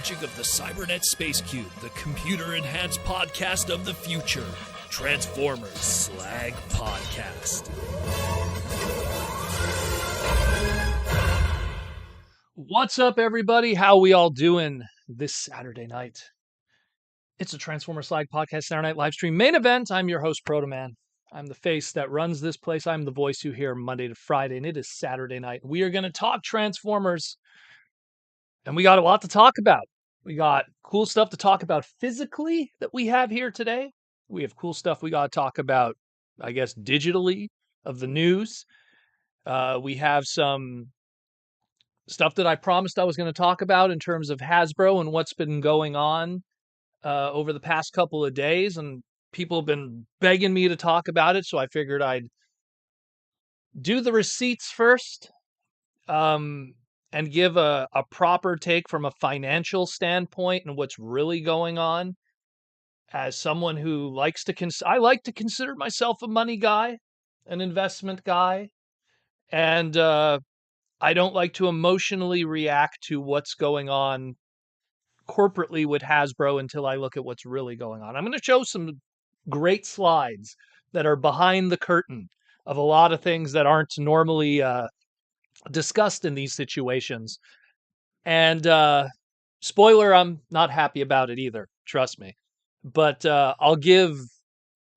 magic of the Cybernet Space Cube, the computer-enhanced podcast of the future. Transformers Slag Podcast. What's up, everybody? How we all doing this Saturday night? It's a Transformers Slag Podcast Saturday Night live stream main event. I'm your host, Protoman. I'm the face that runs this place. I'm the voice you hear Monday to Friday, and it is Saturday night. We are going to talk Transformers, and we got a lot to talk about. We got cool stuff to talk about physically that we have here today. We have cool stuff we got to talk about, I guess, digitally of the news. We have some stuff that I promised I was going to talk about in terms of Hasbro and what's been going on over the past couple of days, and people have been begging me to talk about it, so I figured I'd do the receipts first and give a proper take from a financial standpoint and what's really going on. As someone who likes to I like to consider myself a money guy, an investment guy, and I don't like to emotionally react to what's going on corporately with Hasbro until I look at what's really going on. I'm going to show some great slides that are behind the curtain of a lot of things that aren't normally discussed in these situations. And spoiler, I'm not happy about it either. Trust me. But I'll give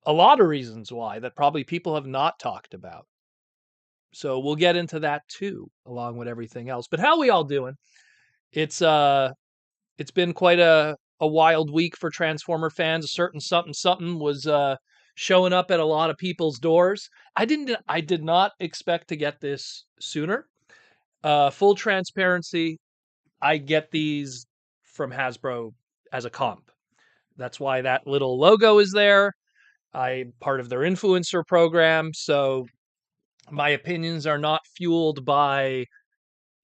a lot of reasons why that probably people have not talked about. So we'll get into that too, along with everything else. But how we all doing? It's been quite a wild week for Transformer fans. A certain something was showing up at a lot of people's doors. I did not expect to get this sooner. Full transparency, I get these from Hasbro as a comp. That's why that little logo is there. I'm part of their influencer program, so my opinions are not fueled by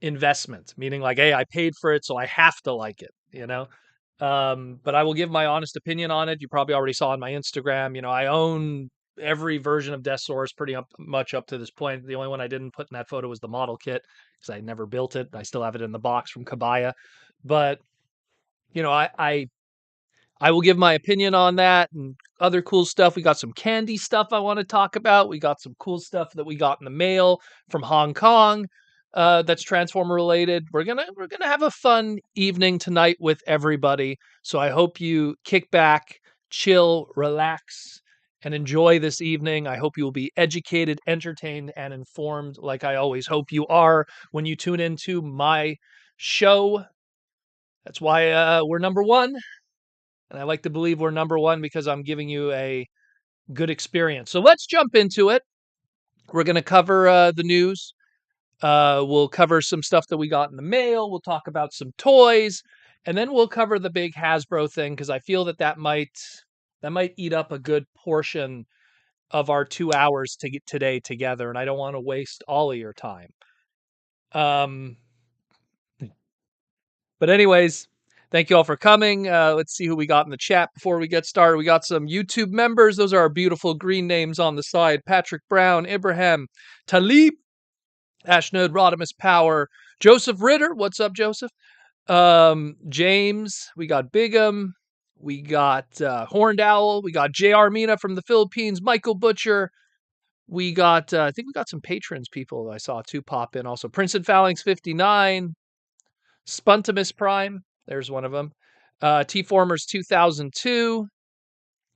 investment, meaning like, hey, I paid for it, so I have to like it, you know? But I will give my honest opinion on it. You probably already saw on my Instagram, I own every version of Deathsaurus pretty much up to this point. The only one I didn't put in that photo was the model kit because I never built it. I still have it in the box from Kabaya. But, I will give my opinion on that and other cool stuff. We got some candy stuff I want to talk about. We got some cool stuff that we got in the mail from Hong Kong. That's Transformer related. We're gonna have a fun evening tonight with everybody. So I hope you kick back, chill, relax, and enjoy this evening. I hope you will be educated, entertained, and informed, like I always hope you are when you tune into my show. That's why we're number one, and I like to believe we're number one because I'm giving you a good experience. So let's jump into it. We're gonna cover the news. We'll cover some stuff that we got in the mail. We'll talk about some toys, and then we'll cover the big Hasbro thing because I feel that might eat up a good portion of our 2 hours to get today together, and I don't want to waste all of your time. But anyways, thank you all for coming. Let's see who we got in the chat before we get started. We got some YouTube members. Those are our beautiful green names on the side: Patrick Brown, Ibrahim, Talib, Ashnode, Rodimus Power, Joseph Ritter. What's up, Joseph? James. We got Bigum. We got Horned Owl. We got J.R. Mina from the Philippines. Michael Butcher. We got, I think we got some patrons people I saw too pop in. Also, Prince and Phalanx 59. Spuntimus Prime. There's one of them. T-Formers 2002.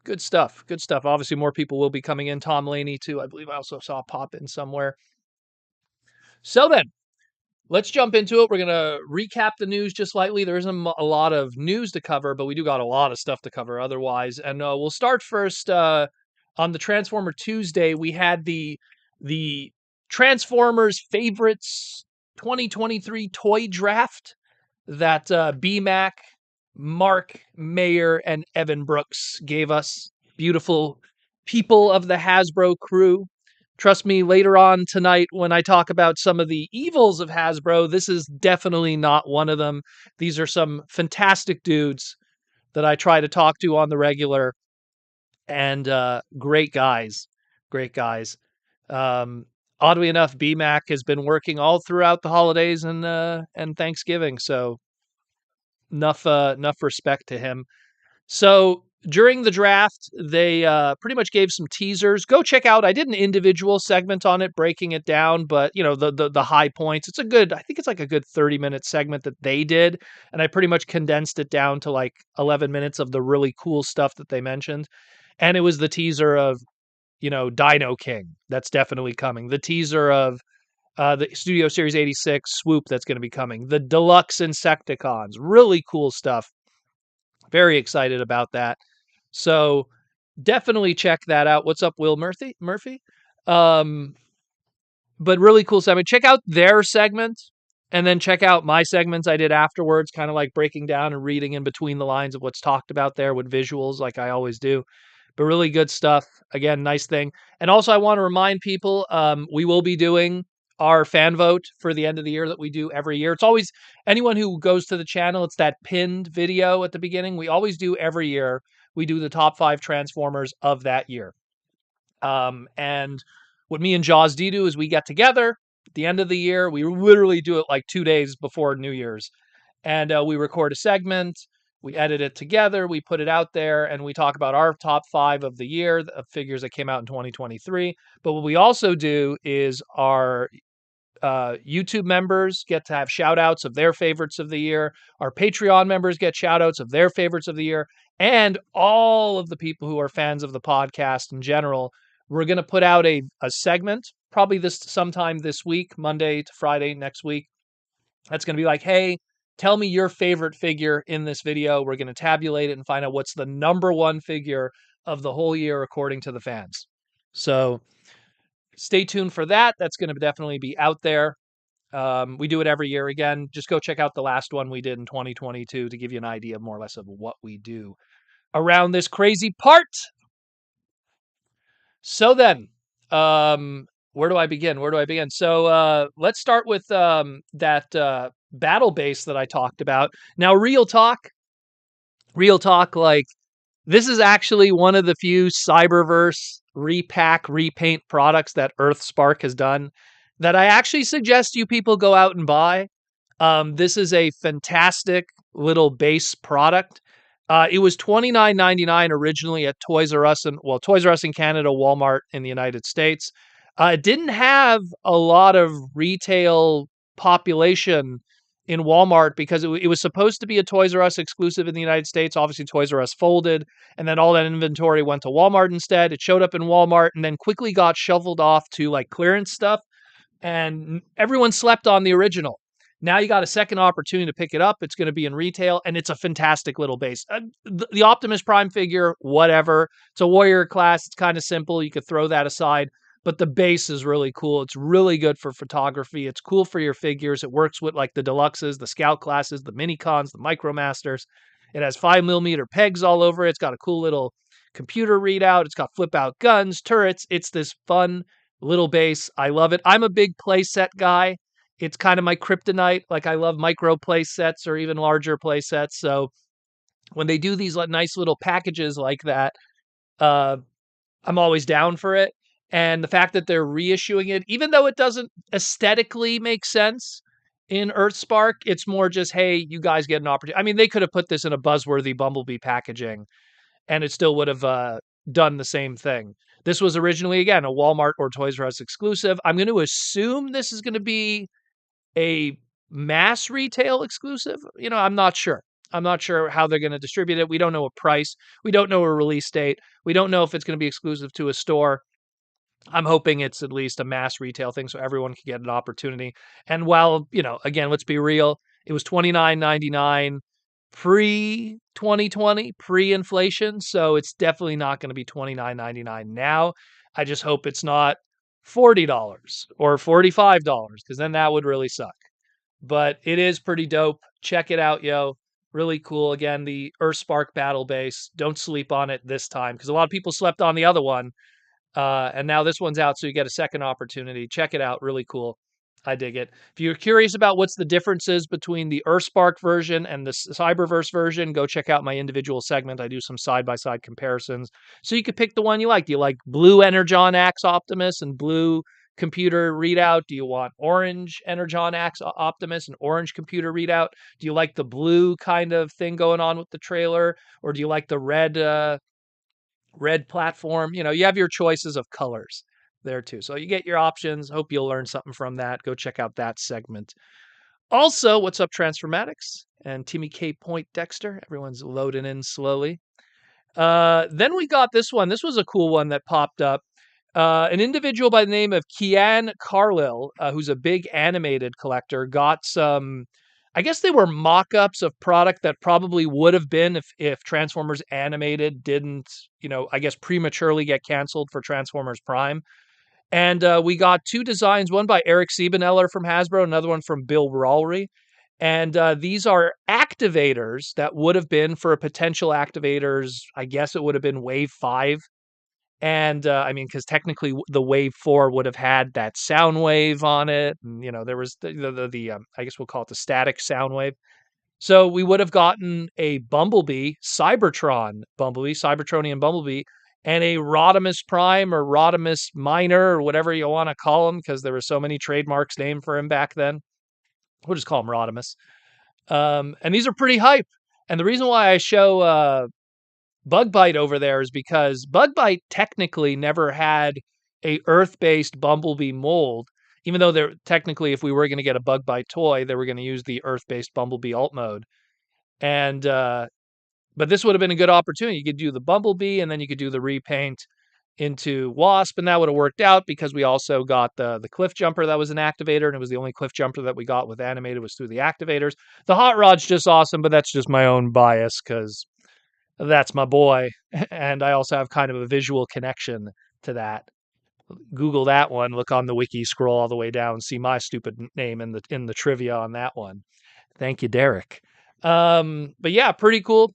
Good stuff. Good stuff. Obviously, more people will be coming in. Tom Laney, too. I believe I also saw pop in somewhere. So then, let's jump into it. We're going to recap the news just lightly. There isn't a lot of news to cover, but we do got a lot of stuff to cover otherwise. And we'll start first on the Transformer Tuesday. We had the Transformers Favorites 2023 toy draft that BMAC, Mark, Mayer, and Evan Brooks gave us. Beautiful people of the Hasbro crew. Trust me, later on tonight when I talk about some of the evils of Hasbro, this is definitely not one of them. These are some fantastic dudes that I try to talk to on the regular, and great guys. Great guys. Oddly enough, BMAC has been working all throughout the holidays and Thanksgiving, so enough respect to him. So during the draft, they pretty much gave some teasers. Go check out. I did an individual segment on it, breaking it down, but the high points. It's a good. I think it's like a good 30-minute segment that they did, and I pretty much condensed it down to like 11 minutes of the really cool stuff that they mentioned. And it was the teaser of Dino King. That's definitely coming. The teaser of the Studio Series 86 Swoop that's going to be coming. The Deluxe Insecticons. Really cool stuff. Very excited about that. So definitely check that out. What's up, Will Murphy? Um, but really cool segment. Check out their segment and then check out my segments I did afterwards, kind of like breaking down and reading in between the lines of what's talked about there with visuals like I always do. But really good stuff. Again, nice thing. And also I want to remind people, we will be doing our fan vote for the end of the year that we do every year. It's always anyone who goes to the channel, it's that pinned video at the beginning. We always do every year. We do the top 5 Transformers of that year. And what me and Jaws D do is we get together at the end of the year. We literally do it like 2 days before New Year's. And we record a segment. We edit it together. We put it out there and we talk about our top 5 of the year, the figures that came out in 2023. But what we also do is our YouTube members get to have shout outs of their favorites of the year. Our Patreon members get shout outs of their favorites of the year. And all of the people who are fans of the podcast in general, we're going to put out a segment, probably sometime this week, Monday to Friday next week. That's going to be like, hey, tell me your favorite figure in this video. We're going to tabulate it and find out what's the number 1 figure of the whole year according to the fans. So stay tuned for that. That's going to definitely be out there. We do it every year again. Just go check out the last one we did in 2022 to give you an idea more or less of what we do around this crazy part. So then, where do I begin? So let's start with that battle base that I talked about. Now, real talk, like this is actually one of the few Cyberverse repack, repaint products that EarthSpark has done that I actually suggest you people go out and buy. This is a fantastic little base product. It was $29.99 originally at Toys R Us Toys R Us in Canada, Walmart in the United States. It didn't have a lot of retail population in Walmart because it was supposed to be a Toys R Us exclusive in the United States. Obviously, Toys R Us folded, and then all that inventory went to Walmart instead. It showed up in Walmart and then quickly got shoveled off to like clearance stuff, and everyone slept on the original. Now you got a second opportunity to pick it up. It's going to be in retail, and it's a fantastic little base. The Optimus Prime figure, whatever. It's a warrior class. It's kind of simple. You could throw that aside. But the base is really cool. It's really good for photography. It's cool for your figures. It works with like the deluxes, the scout classes, the minicons, the micromasters. It has 5mm pegs all over it. It's got a cool little computer readout. It's got flip out guns, turrets. It's this fun little base. I love it. I'm a big playset guy. It's kind of my kryptonite. Like I love micro play sets or even larger play sets. So when they do these nice little packages like that, I'm always down for it. And the fact that they're reissuing it, even though it doesn't aesthetically make sense in EarthSpark, it's more just, hey, you guys get an opportunity. I mean, they could have put this in a buzzworthy Bumblebee packaging and it still would have done the same thing. This was originally, again, a Walmart or Toys R Us exclusive. I'm going to assume this is going to be a mass retail exclusive. I'm not sure. I'm not sure how they're going to distribute it. We don't know a price. We don't know a release date. We don't know if it's going to be exclusive to a store. I'm hoping it's at least a mass retail thing so everyone can get an opportunity. And while, again, let's be real, it was $29.99 pre-2020, pre-inflation. So it's definitely not going to be $29.99 now. I just hope it's not $40 or $45 because then that would really suck. But it is pretty dope. Check it out, yo. Really cool. Again, the EarthSpark battle base. Don't sleep on it this time because a lot of people slept on the other one. And now this one's out, so you get a second opportunity. Check it out. Really cool. I dig it. If you're curious about what's the differences between the EarthSpark version and the Cyberverse version, go check out my individual segment. I do some side-by-side comparisons. So you could pick the one you like. Do you like blue Energon Axe Optimus and blue computer readout? Do you want orange Energon Optimus, an orange computer readout? Do you like the blue kind of thing going on with the trailer? Or do you like the red platform? You have your choices of colors there too. So you get your options. Hope you'll learn something from that. Go check out that segment. Also, what's up, Transformatics and Timmy K. Point Dexter? Everyone's loading in slowly. Then we got this one. This was a cool one that popped up. An individual by the name of Kian Carlil, who's a big animated collector, got some. I guess they were mock-ups of product that probably would have been if Transformers Animated didn't, I guess prematurely get canceled for Transformers Prime. And we got two designs, one by Eric Siebeneller from Hasbro, another one from Bill Rawley. And these are activators that would have been for a potential activators. I guess it would have been Wave 5. And I mean, because technically the Wave 4 would have had that sound wave on it. And, there was the I guess we'll call it the static sound wave. So we would have gotten a Bumblebee, Cybertronian Bumblebee, and a Rodimus Prime or Rodimus Minor or whatever you want to call him, because there were so many trademarks named for him back then. We'll just call him Rodimus. And these are pretty hype. And the reason why I show Bug Bite over there is because Bug Bite technically never had a Earth-based Bumblebee mold, even though they're technically, if we were going to get a Bug Bite toy, they were going to use the Earth-based Bumblebee alt mode. And but this would have been a good opportunity. You could do the Bumblebee, and then you could do the repaint into Wasp, and that would have worked out because we also got the Cliff Jumper that was an activator, and it was the only Cliff Jumper that we got with animated was through the activators. The Hot Rod's just awesome, but that's just my own bias because that's my boy, and I also have kind of a visual connection to that. Google that one, look on the wiki, scroll all the way down, see my stupid name in the trivia on that one. Thank you, Derek. But yeah, pretty cool.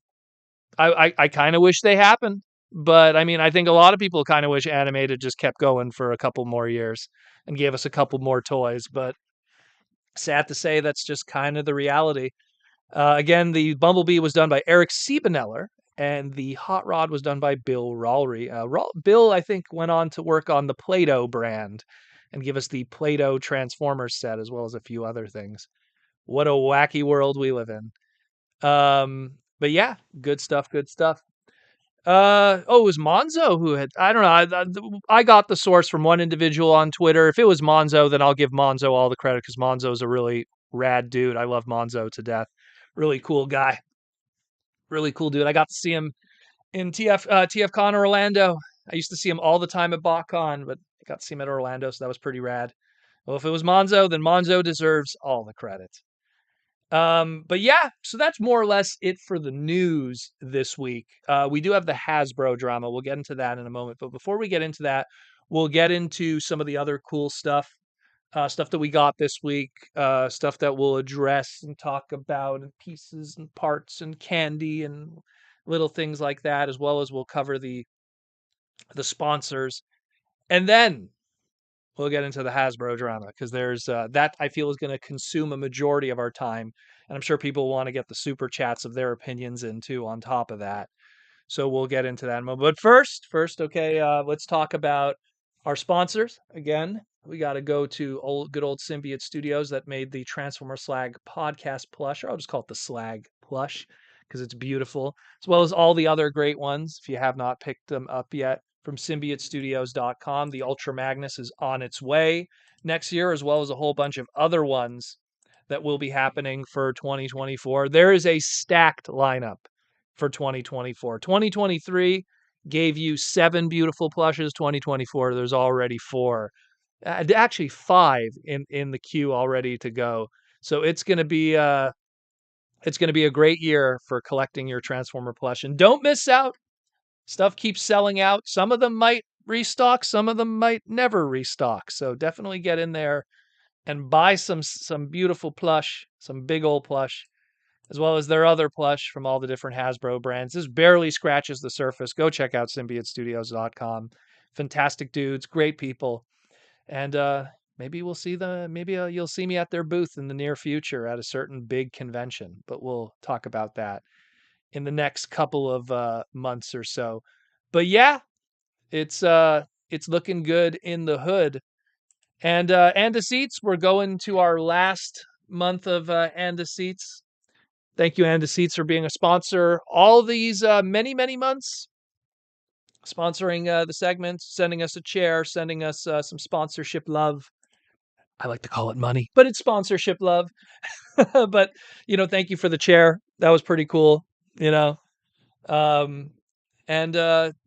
I kind of wish they happened, but I mean, I think a lot of people kind of wish animated just kept going for a couple more years and gave us a couple more toys. But sad to say, that's just kind of the reality. Again, the Bumblebee was done by Eric Siebeneller, and the Hot Rod was done by Bill Rawley. Bill, I think, went on to work on the Play-Doh brand and give us the Play-Doh Transformers set, as well as a few other things. What a wacky world we live in. But yeah, good stuff, good stuff. It was Monzo who had, I don't know, I got the source from one individual on Twitter. If it was Monzo, then I'll give Monzo all the credit because Monzo's a really rad dude. I love Monzo to death. Really cool guy. Really cool dude. I got to see him in TFCon Orlando. I used to see him all the time at BotCon, but I got to see him at Orlando, so that was pretty rad. Well, if it was Monzo, then Monzo deserves all the credit. But yeah, so that's more or less it for the news this week. We do have the Hasbro drama. We'll get into that in a moment. But before we get into that, we'll get into some of the other cool stuff. Stuff that we got this week, stuff that we'll address and talk about, and pieces and parts and candy and little things like that, as well as we'll cover the sponsors. And then we'll get into the Hasbro drama because there's that I feel is going to consume a majority of our time. And I'm sure people want to get the super chats of their opinions in too on top of that. So we'll get into that in a moment. But first, okay, let's talk about our sponsors. Again, we got to go to good old Symbiote Studios that made the Transformer Slag podcast plush, or I'll just call it the Slag plush because it's beautiful, as well as all the other great ones. If you have not picked them up yet, from symbiotestudios.com. The Ultra Magnus is on its way next year, as well as a whole bunch of other ones that will be happening for 2024. There is a stacked lineup for 2024. 2023 gave you 7 beautiful plushes. 2024, there's already 4. Actually 5 in the queue already to go. So it's going to be a great year for collecting your Transformer plush. And don't miss out. Stuff keeps selling out. Some of them might restock, some of them might never restock. So definitely get in there and buy some beautiful plush, some big old plush, as well as their other plush from all the different Hasbro brands. This barely scratches the surface. Go check out symbiotestudios.com. Fantastic dudes, great people. And maybe we'll see them. Maybe you'll see me at their booth in the near future at a certain big convention, but we'll talk about that in the next couple of months or so. But yeah, it's looking good in the hood. And Seats, we're going to our last month of Seats. Thank you, Seats, for being a sponsor all these many, many months, sponsoring the segment, sending us a chair, sending us some sponsorship love. I like to call it money, but it's sponsorship love. But, thank you for the chair. That was pretty cool, you know. Um, and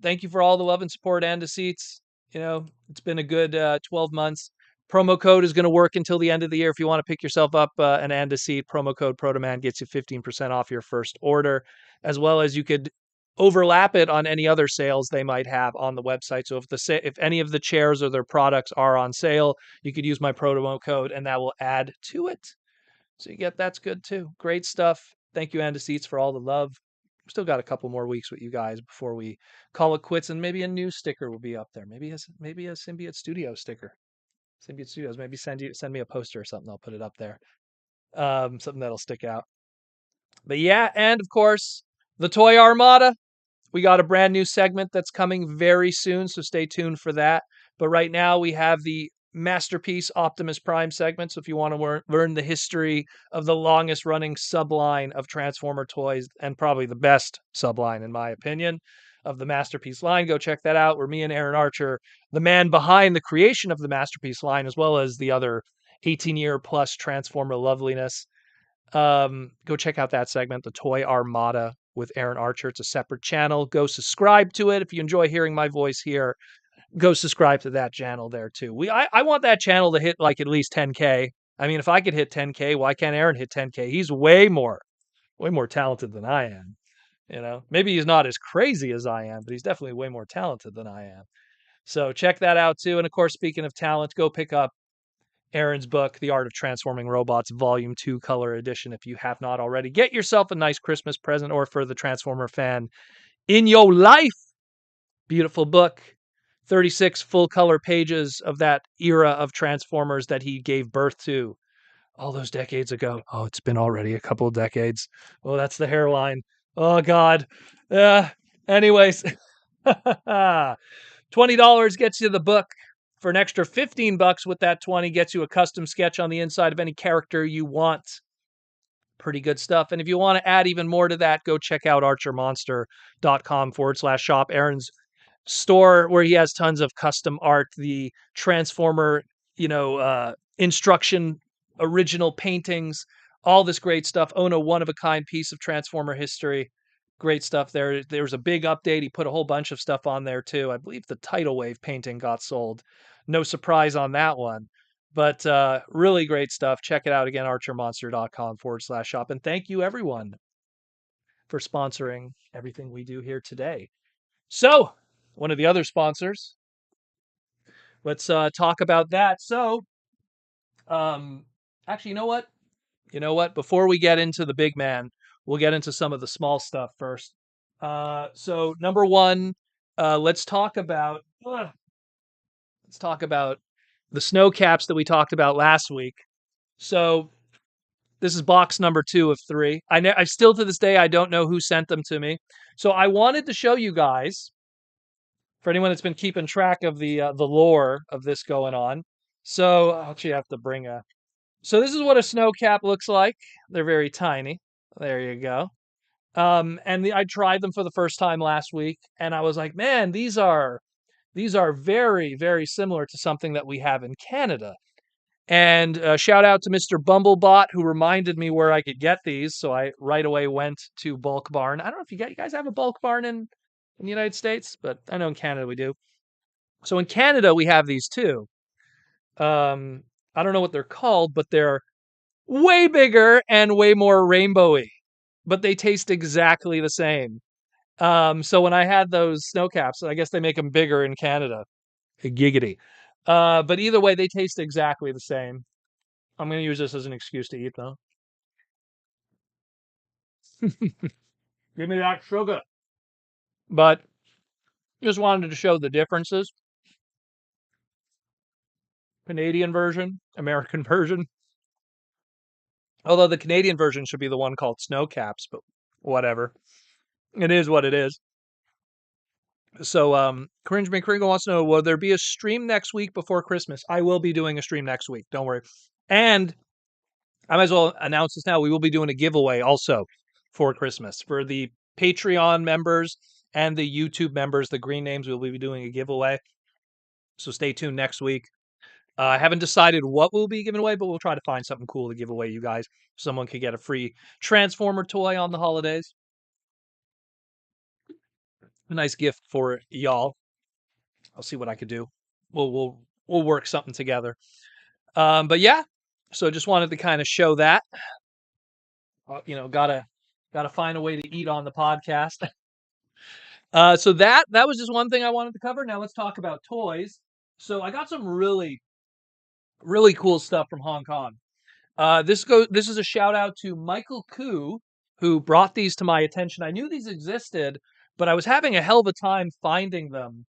thank you for all the love and support and Seats. It's been a good 12 months. Promo code is going to work until the end of the year. If you want to pick yourself up an and seat, promo code Protoman gets you 15% off your first order, as well as you could overlap it on any other sales they might have on the website. So if any of the chairs or their products are on sale, you could use my promo code and that will add to it. So that's good too. Great stuff. Thank you, Anda Seats, for all the love. Still got a couple more weeks with you guys before we call it quits, and maybe a new sticker will be up there. Maybe a Symbiote Studio sticker. Symbiote Studios. Maybe send me a poster or something. I'll put it up there. Something that'll stick out. But yeah, and of course, the Toy Armada. We got a brand new segment that's coming very soon, so stay tuned for that. But right now we have the Masterpiece Optimus Prime segment. So if you want to learn the history of the longest running subline of Transformer toys, and probably the best subline, in my opinion, of the Masterpiece line, go check that out. Where me and Aaron Archer, the man behind the creation of the Masterpiece line, as well as the other 18-year plus Transformer loveliness. Go check out that segment, the Toy Armada with Aaron Archer. It's a separate channel. Go subscribe to it. If you enjoy hearing my voice here, go subscribe to that channel there too. I want that channel to hit like at least 10K. I mean, if I could hit 10K, why can't Aaron hit 10K? He's way more talented than I am. Maybe he's not as crazy as I am, but he's definitely way more talented than I am. So check that out too. And of course, speaking of talent, go pick up Aaron's book, The Art of Transforming Robots, Volume 2, Color Edition, if you have not already. Get yourself a nice Christmas present, or for the Transformer fan in your life. Beautiful book. 36 full color pages of that era of Transformers that he gave birth to all those decades ago. Oh, it's been already a couple of decades. Oh, that's the hairline. Oh, God. Anyways, $20 gets you the book. For an extra $15 with that 20 gets you a custom sketch on the inside of any character you want. Pretty good stuff. And if you want to add even more to that, go check out archermonster.com/shop. Aaron's store where he has tons of custom art, the Transformer, instruction, original paintings, all this great stuff. Own a one-of-a-kind piece of Transformer history. Great stuff there. There was a big update. He put a whole bunch of stuff on there too. I believe the Tidal Wave painting got sold. No surprise on that one. But really great stuff. Check it out again, archermonster.com/shop. And thank you, everyone, for sponsoring everything we do here today. So, one of the other sponsors, let's talk about that. So, actually, you know what? Before we get into the big man, we'll get into some of the small stuff first. So, number one, let's talk about the snow caps that we talked about last week. So, this is box number 2 of 3. I still to this day I don't know who sent them to me. So, I wanted to show you guys, for anyone that's been keeping track of the lore of this going on. So, I'll actually have to bring a. So this is what a snow cap looks like. They're very tiny. There you go. I tried them for the first time last week, and I was like, man, these are very, very similar to something that we have in Canada. And shout out to Mr. Bumblebot, who reminded me where I could get these. So I right away went to Bulk Barn. I don't know if you guys have a Bulk Barn in the United States, but I know in Canada we do. So in Canada we have these too. I don't know what they're called, but they're way bigger and way more rainbowy, but they taste exactly the same. So when I had those snow caps, I guess they make them bigger in Canada. Giggity. But either way, they taste exactly the same. I'm going to use this as an excuse to eat, though. Give me that sugar. But just wanted to show the differences. Canadian version, American version. Although the Canadian version should be the one called Snow Caps, but whatever. It is what it is. So, Cringe McCringle wants to know, will there be a stream next week before Christmas? I will be doing a stream next week. Don't worry. And I might as well announce this now. We will be doing a giveaway also for Christmas for the Patreon members and the YouTube members, the green names. We'll be doing a giveaway. So stay tuned next week. I haven't decided what we'll be giving away, but we'll try to find something cool to give away you guys. Someone could get a free Transformer toy on the holidays. A nice gift for y'all. I'll see what I could do. We'll work something together. But yeah, so just wanted to kind of show that. Gotta find a way to eat on the podcast. So that was just one thing I wanted to cover. Now let's talk about toys. So I got some really, really cool stuff from Hong Kong. This is a shout out to Michael Koo, who brought these to my attention. I knew these existed, but I was having a hell of a time finding them.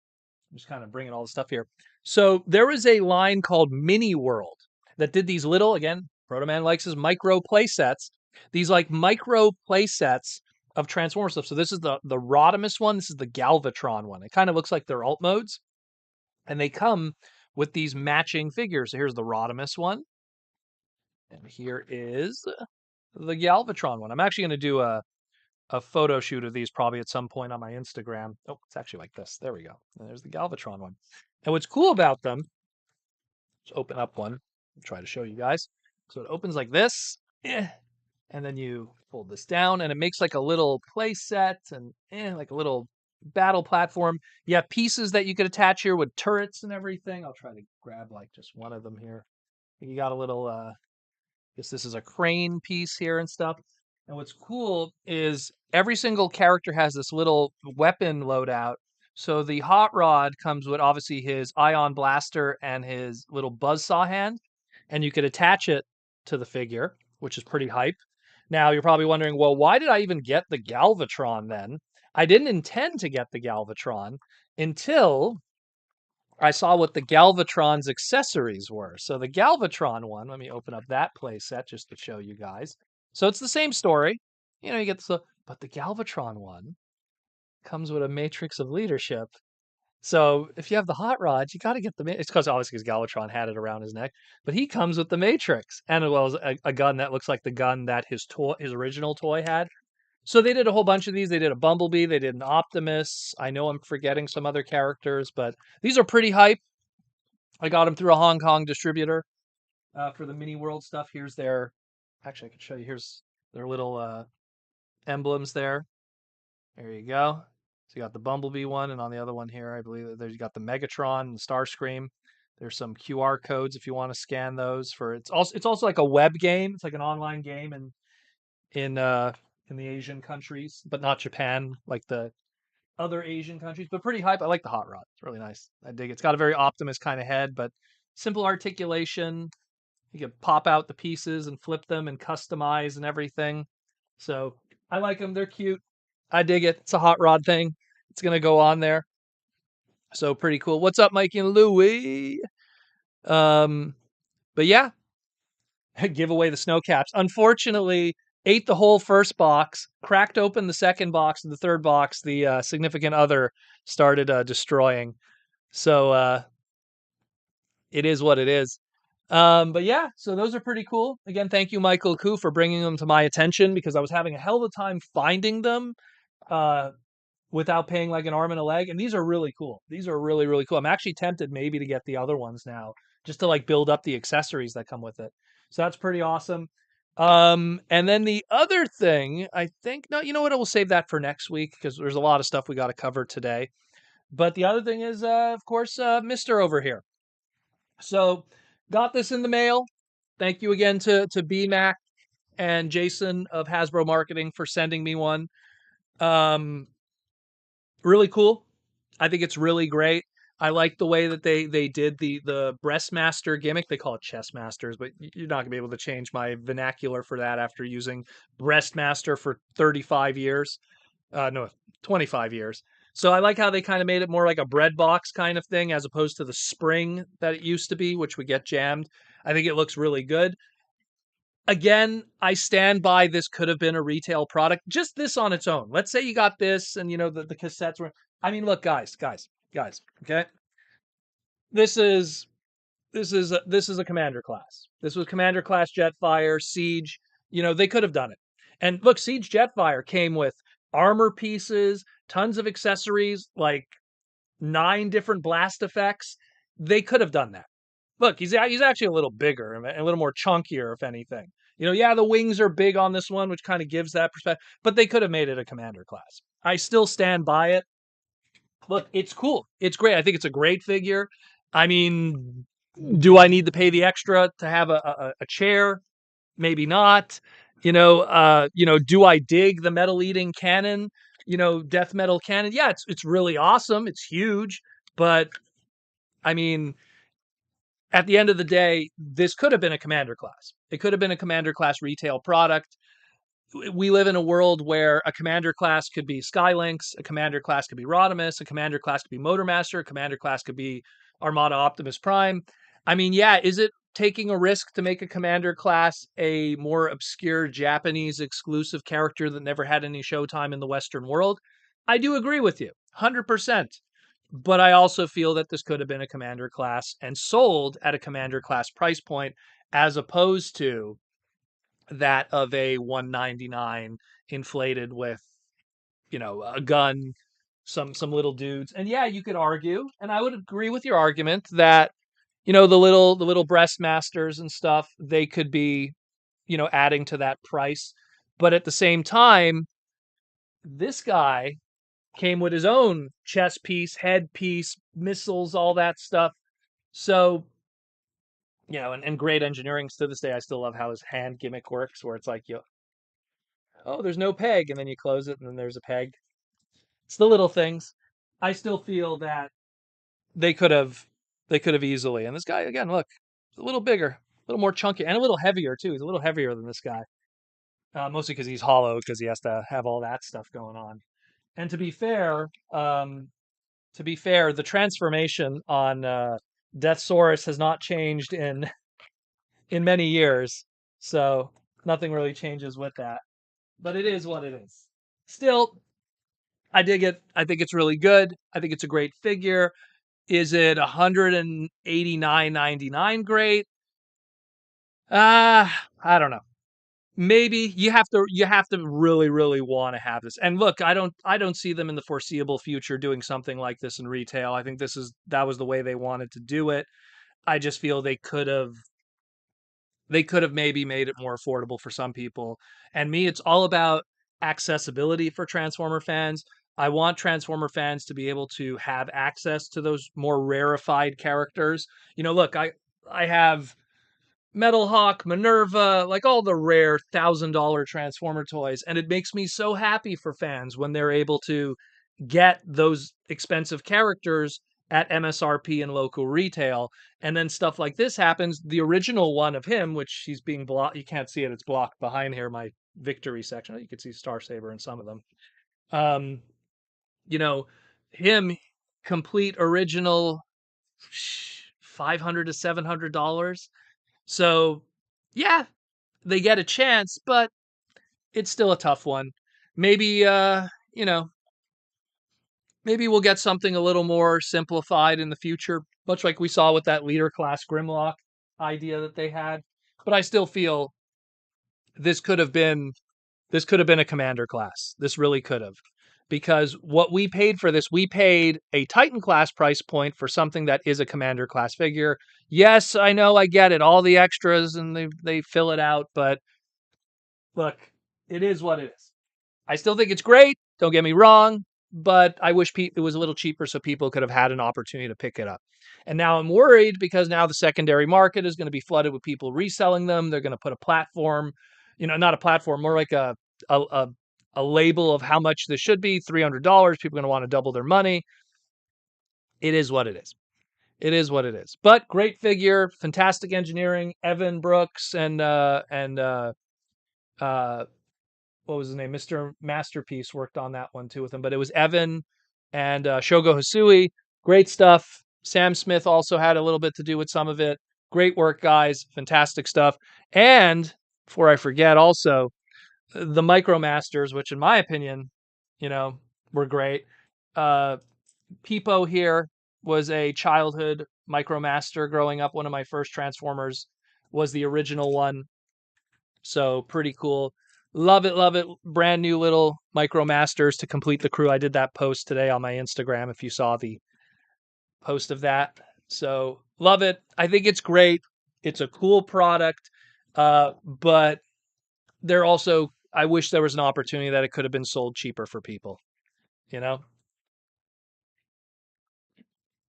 I'm just kind of bringing all the stuff here. So there was a line called Mini World that did these little, again, Proto Man likes his micro play sets. These like micro play sets of Transformer stuff. So this is the Rodimus one. This is the Galvatron one. It kind of looks like they're alt modes. And they come with these matching figures. So here's the Rodimus one. And here is the Galvatron one. I'm actually going to do a photo shoot of these probably at some point on my Instagram. Oh, it's actually like this. There we go. And there's the Galvatron one. And what's cool about them, let's open up one and try to show you guys. So it opens like this. And then you fold this down and it makes like a little play set and like a little battle platform. You have pieces that you could attach here with turrets and everything. I'll try to grab like just one of them here. You got a little guess this is a crane piece here and stuff. And what's cool is every single character has this little weapon loadout. So the Hot Rod comes with obviously his ion blaster and his little buzzsaw hand. And you could attach it to the figure, which is pretty hype. Now you're probably wondering, well, why did I even get the Galvatron then? I didn't intend to get the Galvatron until I saw what the Galvatron's accessories were. So the Galvatron one, let me open up that playset just to show you guys. So it's the same story. You get but the Galvatron one comes with a matrix of leadership. So if you have the Hot Rod, you got to get it's because obviously Galvatron had it around his neck, but he comes with the matrix and as well as a gun that looks like the gun that his original toy had. So they did a whole bunch of these. They did a Bumblebee. They did an Optimus. I know I'm forgetting some other characters, but these are pretty hype. I got them through a Hong Kong distributor for the Mini World stuff. Here's their... Actually, I can show you. Here's their little emblems there. There you go. So you got the Bumblebee one, and on the other one here, I believe you got the Megatron and the Starscream. There's some QR codes if you want to scan those. It's also like a web game. It's like an online game in the Asian countries, but not Japan, like the other Asian countries, but pretty hype. I like the Hot Rod. It's really nice. I dig it. It's got a very Optimus kind of head, but simple articulation. You can pop out the pieces and flip them and customize and everything. So I like them. They're cute. I dig it. It's a Hot Rod thing. It's going to go on there. So pretty cool. What's up, Mikey and Louie? But yeah, give away the snow caps. Unfortunately, ate the whole first box, cracked open the second box, and the third box, the significant other started destroying. So it is what it is. But yeah, so those are pretty cool. Again, thank you, Michael Koo, for bringing them to my attention because I was having a hell of a time finding them without paying like an arm and a leg. And these are really cool. These are really, really cool. I'm actually tempted maybe to get the other ones now just to like build up the accessories that come with it. So that's pretty awesome. And then the other thing, I think, no, you know what? We'll save that for next week because there's a lot of stuff we got to cover today. But the other thing is, of course, Mr. over here. So got this in the mail. Thank you again to BMac and Jason of Hasbro Marketing for sending me one. Really cool. I think it's really great. I like the way that they did the Breastmaster gimmick. They call it Chess Masters, but you're not gonna be able to change my vernacular for that after using Breastmaster for 35 years. No, 25 years. So I like how they kind of made it more like a bread box kind of thing as opposed to the spring that it used to be, which would get jammed. I think it looks really good. Again, I stand by this could have been a retail product. Just this on its own. Let's say you got this and the cassettes were I mean, look, guys. Okay, this is this is a commander class. This was commander class Jetfire Siege. They could have done it. And look, Siege Jetfire came with armor pieces, tons of accessories, like 9 different blast effects. They could have done that. Look, he's actually a little bigger and a little more chunkier, if anything. Yeah, the wings are big on this one, which kind of gives that perspective. But they could have made it a commander class. I still stand by it. Look, it's cool. It's great. I think it's a great figure. I mean, do I need to pay the extra to have a chair? Maybe not. Do I dig the metal eating cannon? Death metal cannon. Yeah, it's really awesome. It's huge, but I mean, at the end of the day, this could have been a commander class. It could have been a commander class retail product. We live in a world where a commander class could be Skylynx, a commander class could be Rodimus, a commander class could be Motormaster, a commander class could be Armada Optimus Prime. I mean, yeah, is it taking a risk to make a commander class a more obscure Japanese exclusive character that never had any showtime in the Western world? I do agree with you, 100%. But I also feel that this could have been a commander class and sold at a commander class price point as opposed to that of a 199 inflated with, a gun, some little dudes. And yeah, you could argue, and I would agree with your argument that, the little breast masters and stuff, they could be, adding to that price. But at the same time, this guy came with his own chest piece, head piece, missiles, all that stuff. So, and great engineering. To this day, I still love how his hand gimmick works, where it's like, oh, there's no peg, and then you close it, and then there's a peg. It's the little things. I still feel that they could have, they could have easily. And this guy again, look, a little bigger, a little more chunky, and a little heavier too. He's a little heavier than this guy, mostly because he's hollow, because he has to have all that stuff going on. And to be fair, the transformation on Deathsaurus has not changed in many years, so nothing really changes with that. But it is what it is. Still, I dig it. I think it's really good. I think it's a great figure. Is it 189.99 great? I don't know. Maybe you have to really really want to have this. And look, I don't see them in the foreseeable future doing something like this in retail. I think that was the way they wanted to do it. I just feel they could have maybe made it more affordable for some people. And me, it's all about accessibility for Transformer fans. I want Transformer fans to be able to have access to those more rarefied characters. Look, I have Metal Hawk, Minerva, like all the rare $1,000 Transformer toys, and it makes me so happy for fans when they're able to get those expensive characters at MSRP and local retail. And then stuff like this happens. The original one of him, which he's being blocked, you can't see it, it's blocked behind here, my victory section. You can see Star Saber in some of them. Um, you know, him complete original, 500 to $700. So yeah, they get a chance, but it's still a tough one. Maybe you know, maybe we'll get something a little more simplified in the future, much like we saw with that leader class Grimlock idea that they had. But I still feel this could have been this could have been a commander class. This really could have. Because what we paid for this, we paid a Titan class price point for something that is a commander class figure. Yes, I know, I get it. All the extras and they fill it out, but look, it is what it is. I still think it's great. Don't get me wrong, but I wish it was a little cheaper so people could have had an opportunity to pick it up. And now I'm worried because now the secondary market is going to be flooded with people reselling them. They're going to put a platform, not a platform, more like a, a, a label of how much this should be, $300. People are going to want to double their money. It is what it is. It is what it is. But great figure, fantastic engineering. Evan Brooks and what was his name? Mr. Masterpiece worked on that one too with him. But it was Evan and Shogo Hasui. Great stuff. Sam Smith also had a little bit to do with some of it. Great work, guys. Fantastic stuff. And before I forget, also the Micromasters, which in my opinion, were great. Peepo here was a childhood Micromaster growing up. One of my first Transformers was the original one. So pretty cool. Love it, love it. Brand new little Micromasters to complete the crew. I did that post today on my Instagram if you saw the post of that. So love it. I think it's great. It's a cool product. But there also, I wish there was an opportunity that it could have been sold cheaper for people, you know?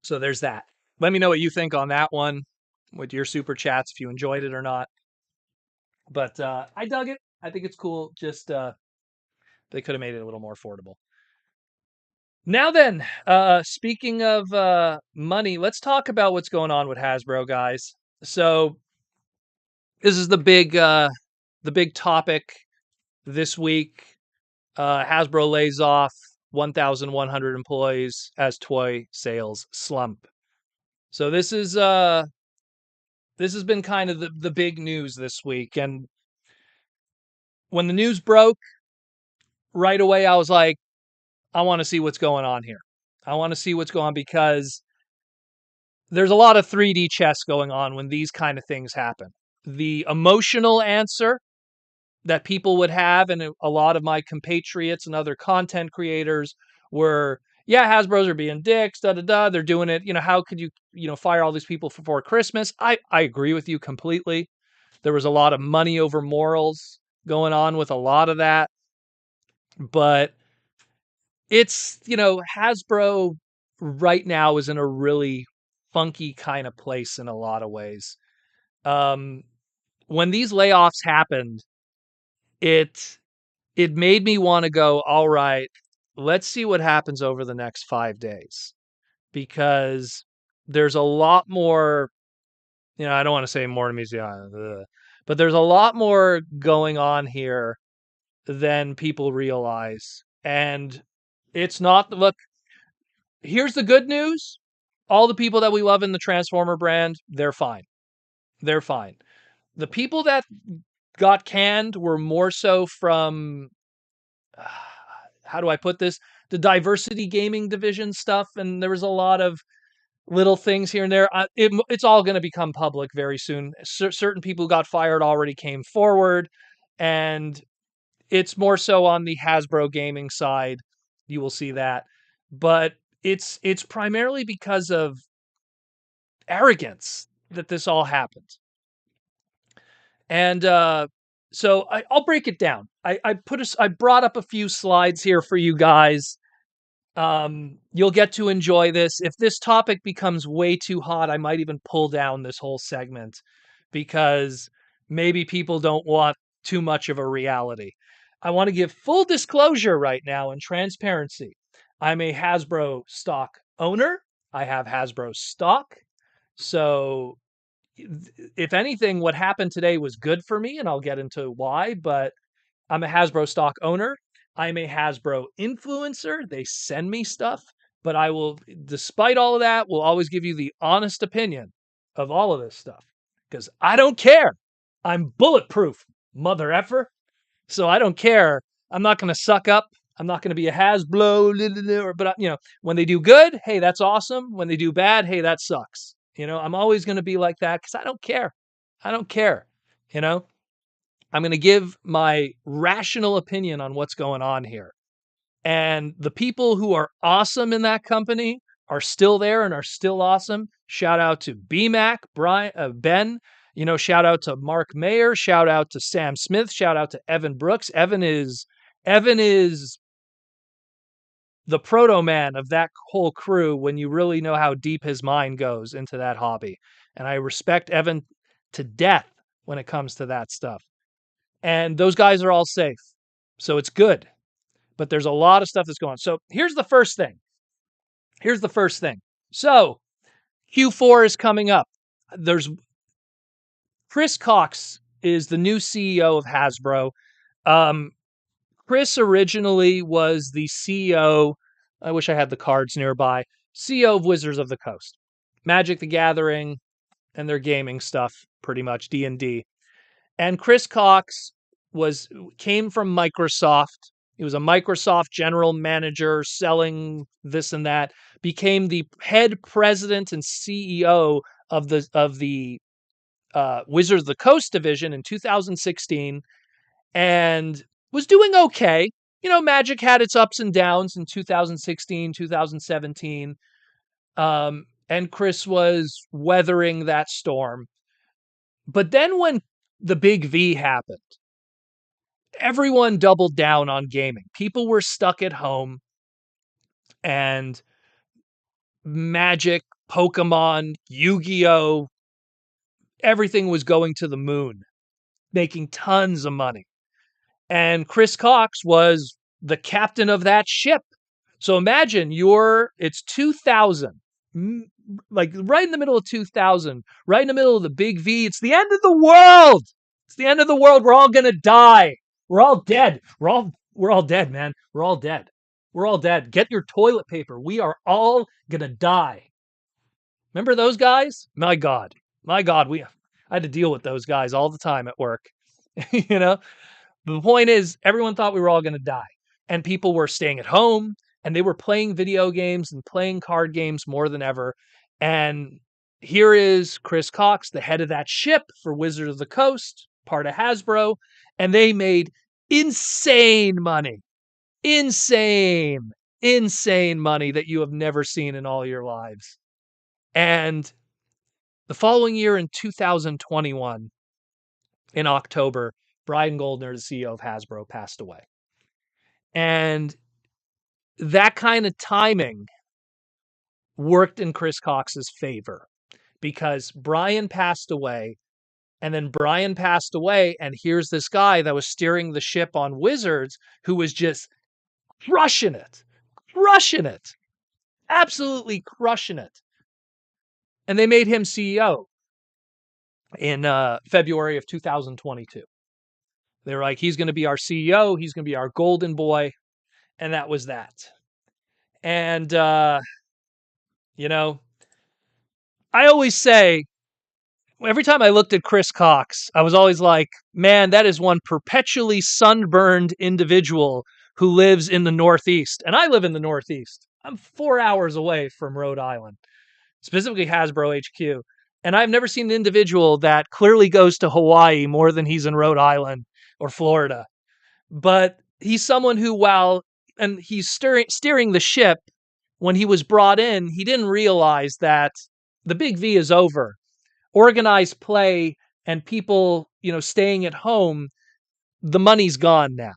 So there's that. Let me know what you think on that one with your super chats if you enjoyed it or not. But I dug it. I think it's cool. Just they could have made it a little more affordable. Now then, speaking of money, let's talk about what's going on with Hasbro, guys. So this is the big topic this week. Hasbro lays off 1,100 employees as toy sales slump. So this has been kind of the big news this week. And when the news broke, right away I was like, I want to see what's going on here. I want to see what's going on because there's a lot of 3D chess going on when these kind of things happen. The emotional answer that people would have, and a lot of my compatriots and other content creators were, yeah, Hasbro's are being dicks, they're doing it. How could you, fire all these people before Christmas? I agree with you completely. There was a lot of money over morals going on with a lot of that. But it's, Hasbro right now is in a really funky kind of place in a lot of ways. When these layoffs happened, it made me want to go, all right, let's see what happens over the next 5 days. Because there's a lot more, I don't want to say more to me, but there's a lot more going on here than people realize. And it's not, look, here's the good news. All the people that we love in the Transformer brand, they're fine. They're fine. The people that got canned were more so from, how do I put this? The diversity gaming division stuff. And there was a lot of little things here and there. It's all going to become public very soon. Certain people who got fired already came forward. And it's more so on the Hasbro gaming side. You will see that. But it's primarily because of arrogance that this all happened. And so I'll break it down. I brought up a few slides here for you guys. You'll get to enjoy this. If this topic becomes way too hot, I might even pull down this whole segment because maybe people don't want too much of a reality. I want to give full disclosure right now and transparency. I'm a Hasbro stock owner. I have Hasbro stock. So if anything, what happened today was good for me, and I'll get into why, but I'm a Hasbro stock owner. I'm a Hasbro influencer. They send me stuff, but I will, despite all of that, will always give you the honest opinion of all of this stuff because I don't care. I'm bulletproof, mother effer. So I don't care. I'm not going to suck up. I'm not going to be a Hasbro, but when they do good, hey, that's awesome. When they do bad, hey, that sucks. I'm always going to be like that because I don't care. I don't care. I'm going to give my rational opinion on what's going on here. And the people who are awesome in that company are still there and are still awesome. Shout out to BMAC, Ben. Shout out to Mark Mayer. Shout out to Sam Smith. Shout out to Evan Brooks. Evan is the proto man of that whole crew when you really know how deep his mind goes into that hobby. And I respect Evan to death when it comes to that stuff. And those guys are all safe. So it's good. But there's a lot of stuff that's going on. So here's the first thing. So Q4 is coming up. There's Chris Cox is the new CEO of Hasbro. Chris originally was the CEO. I wish I had the cards nearby. CEO of Wizards of the Coast, Magic the Gathering, and their gaming stuff, pretty much D&D. And Chris Cox came from Microsoft. He was a Microsoft general manager selling this and that, became the head president and CEO of the Wizards of the Coast division in 2016 and was doing okay. Magic had its ups and downs in 2016, 2017. And Chris was weathering that storm. But then when the big V happened, everyone doubled down on gaming. People were stuck at home, and Magic, Pokemon, Yu-Gi-Oh, everything was going to the moon, making tons of money. And Chris Cox was the captain of that ship. So imagine it's 2000, like right in the middle of 2000, right in the middle of the big V. It's the end of the world. It's the end of the world. We're all going to die. We're all dead. We're all dead, man. We're all dead. We're all dead. Get your toilet paper. We are all going to die. Remember those guys? My God. I had to deal with those guys all the time at work. The point is, everyone thought we were all going to die, and people were staying at home, and they were playing video games and playing card games more than ever. And here is Chris Cox, the head of that ship for Wizards of the Coast, part of Hasbro, and they made insane money. Insane money that you have never seen in all your lives. And the following year in 2021, in October, Brian Goldner, the CEO of Hasbro, passed away. And that kind of timing worked in Chris Cox's favor because Brian passed away, and then Brian passed away, and here's this guy that was steering the ship on Wizards who was just crushing it, absolutely crushing it. And they made him CEO in February of 2022. They were like, he's going to be our CEO. He's going to be our golden boy. And that was that. And, I always say, every time I looked at Chris Cox, I was always like, man, that is one perpetually sunburned individual who lives in the Northeast. And I live in the Northeast. I'm 4 hours away from Rhode Island, specifically Hasbro HQ. And I've never seen an individual that clearly goes to Hawaii more than he's in Rhode Island or Florida. But he's someone who, and he's steering the ship, when he was brought in, he didn't realize that the big V is over. Organized play and people, staying at home, the money's gone now.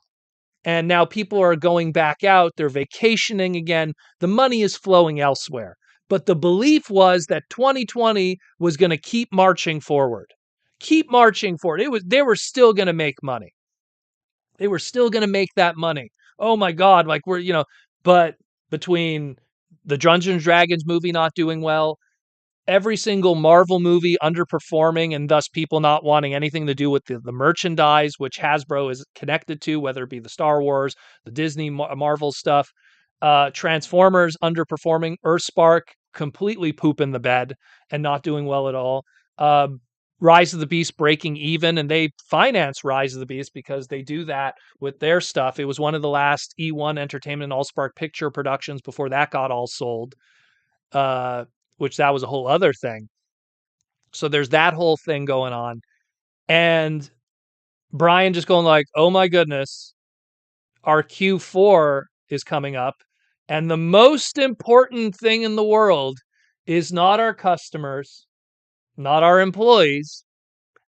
And now people are going back out. They're vacationing again. The money is flowing elsewhere. But the belief was that 2020 was going to keep marching forward. They were still going to make money. They were still going to make that money. Oh my God. But between the Dungeons & Dragons movie not doing well, every single Marvel movie underperforming, and thus people not wanting anything to do with the merchandise, which Hasbro is connected to, whether it be the Star Wars, the Disney Marvel stuff, Transformers underperforming, EarthSpark completely pooping the bed and not doing well at all. Rise of the Beast breaking even, and they finance Rise of the Beast because they do that with their stuff. It was one of the last E1 Entertainment and AllSpark Picture productions before that got all sold, which that was a whole other thing. So there's that whole thing going on. And Brian just going like, oh my goodness, our Q4 is coming up. And the most important thing in the world is not our customers, not our employees,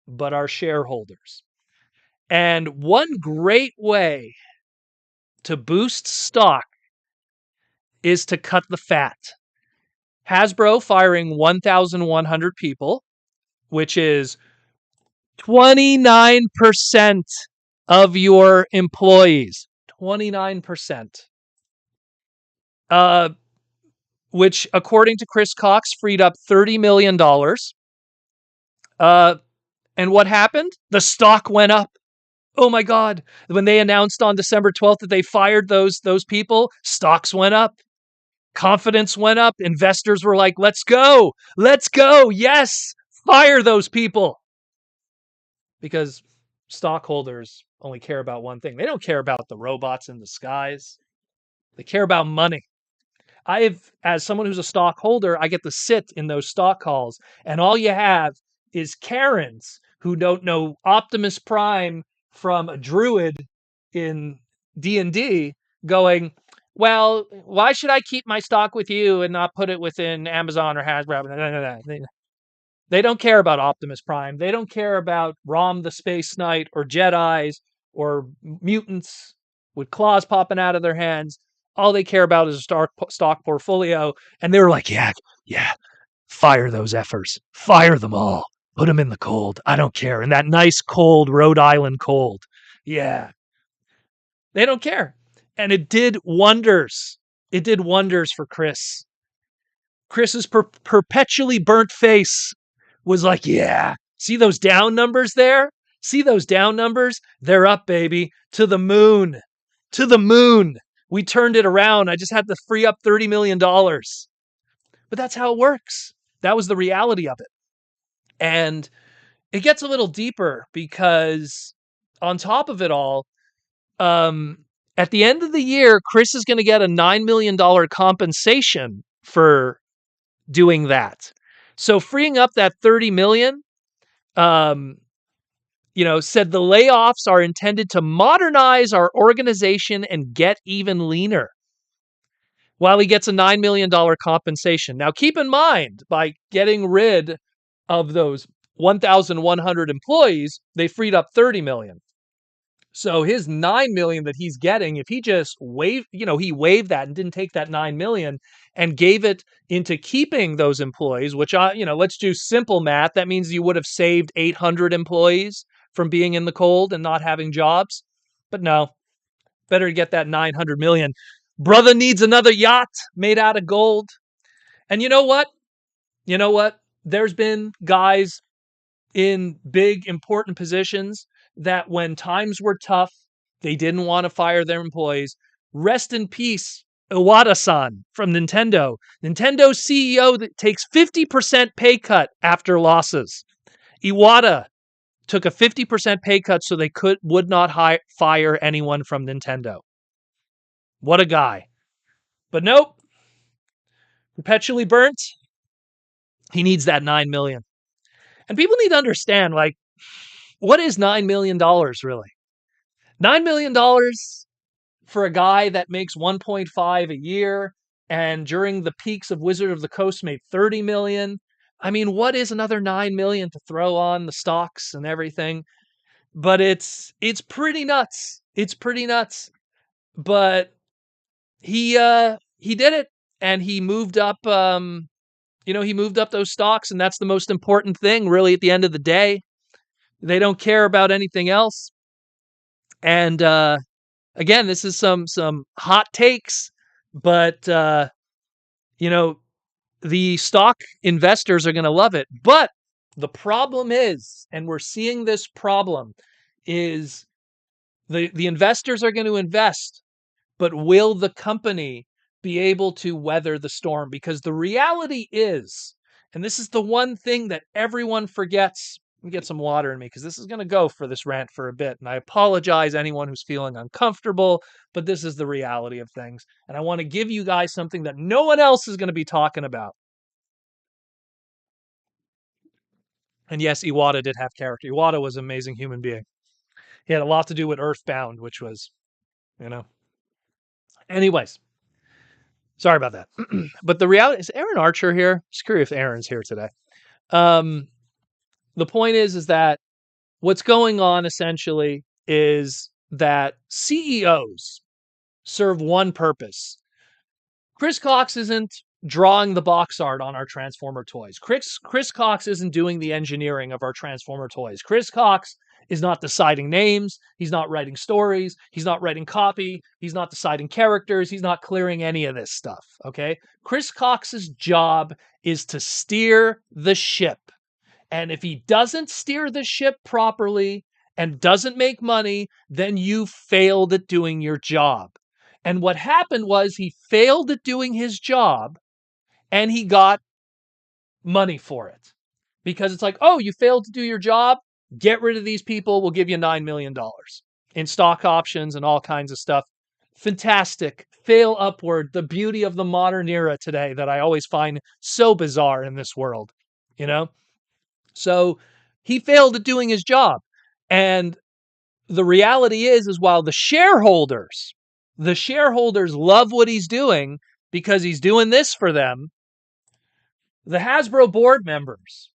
but our shareholders. And one great way to boost stock is to cut the fat. Hasbro firing 1,100 people, which is 29% of your employees. 29%. Which, according to Chris Cox, freed up $30 million. And what happened? The stock went up. Oh my God. When they announced on December 12th that they fired those people, stocks went up. Confidence went up. Investors were like, let's go. Yes, fire those people. Because stockholders only care about one thing. They don't care about the robots in the skies. They care about money. As someone who's a stockholder, I get to sit in those stock calls, and all you have is Karens who don't know Optimus Prime from a druid in D&D going, well, why should I keep my stock with you and not put it within Amazon or Hasbro? They don't care about Optimus Prime. They don't care about Rom the Space Knight or Jedis or mutants with claws popping out of their hands. All they care about is a stock portfolio. And they were like, yeah, fire those effers. Fire them all. Put them in the cold. I don't care. In that nice cold Rhode Island cold. Yeah. They don't care. And it did wonders. It did wonders for Chris. Chris's perpetually burnt face was like, yeah, see those down numbers there? See those down numbers? They're up, baby. To the moon. To the moon. We turned it around. I just had to free up $30 million. But that's how it works. That was the reality of it. And it gets a little deeper because on top of it all, at the end of the year, Chris is going to get a $9 million compensation for doing that. So freeing up that 30 million, said the layoffs are intended to modernize our organization and get even leaner. While he gets a $9 million compensation. Now, keep in mind, by getting rid of those 1,100 employees, they freed up 30 million. So his 9 million that he's getting, if he just he waived that and didn't take that 9 million and gave it into keeping those employees, which let's do simple math. That means you would have saved 800 employees from being in the cold and not having jobs. But no, better to get that 900 million. Brother needs another yacht made out of gold. And you know what? There's been guys in big, important positions that when times were tough, they didn't want to fire their employees. Rest in peace, Iwata-san from Nintendo. Nintendo CEO that takes 50% pay cut after losses. Iwata took a 50% pay cut so they would not fire anyone from Nintendo. What a guy. But nope. Perpetually burnt. He needs that 9 million. And people need to understand, what is $9 million really? $9 million for a guy that makes 1.5 a year and during the peaks of Wizard of the Coast made 30 million. I mean, what is another 9 million to throw on the stocks and everything? But it's pretty nuts. It's pretty nuts. But he did it, and he moved up he moved up those stocks, and that's the most important thing really at the end of the day. They don't care about anything else. And again, this is some hot takes, but the stock investors are going to love it. But the problem is, and we're seeing this problem, is the investors are going to invest, but will the company be able to weather the storm? Because the reality is, and this is the one thing that everyone forgets. Let me get some water in me because this is going to go for this rant for a bit. And I apologize anyone who's feeling uncomfortable, but this is the reality of things. And I want to give you guys something that no one else is going to be talking about. And yes, Iwata did have character. Iwata was an amazing human being. He had a lot to do with Earthbound, which was, Anyways, sorry about that. But the reality is, Aaron Archer here? Just curious if Aaron's here today. The point is that what's going on essentially is that CEOs serve one purpose. Chris Cox isn't drawing the box art on our Transformer toys. Chris Cox isn't doing the engineering of our Transformer toys. Chris Cox is not deciding names. He's not writing stories. He's not writing copy. He's not deciding characters. He's not clearing any of this stuff, okay? Chris Cox's job is to steer the ship. And if he doesn't steer the ship properly and doesn't make money, then you failed at doing your job. And what happened was he failed at doing his job and he got money for it. Because it's like, oh, you failed to do your job? Get rid of these people. We'll give you $9 million. in stock options and all kinds of stuff. Fantastic. Fail upward. The beauty of the modern era today that I always find so bizarre in this world, you know? So he failed at doing his job. And the reality is while the shareholders love what he's doing because he's doing this for them, the Hasbro board members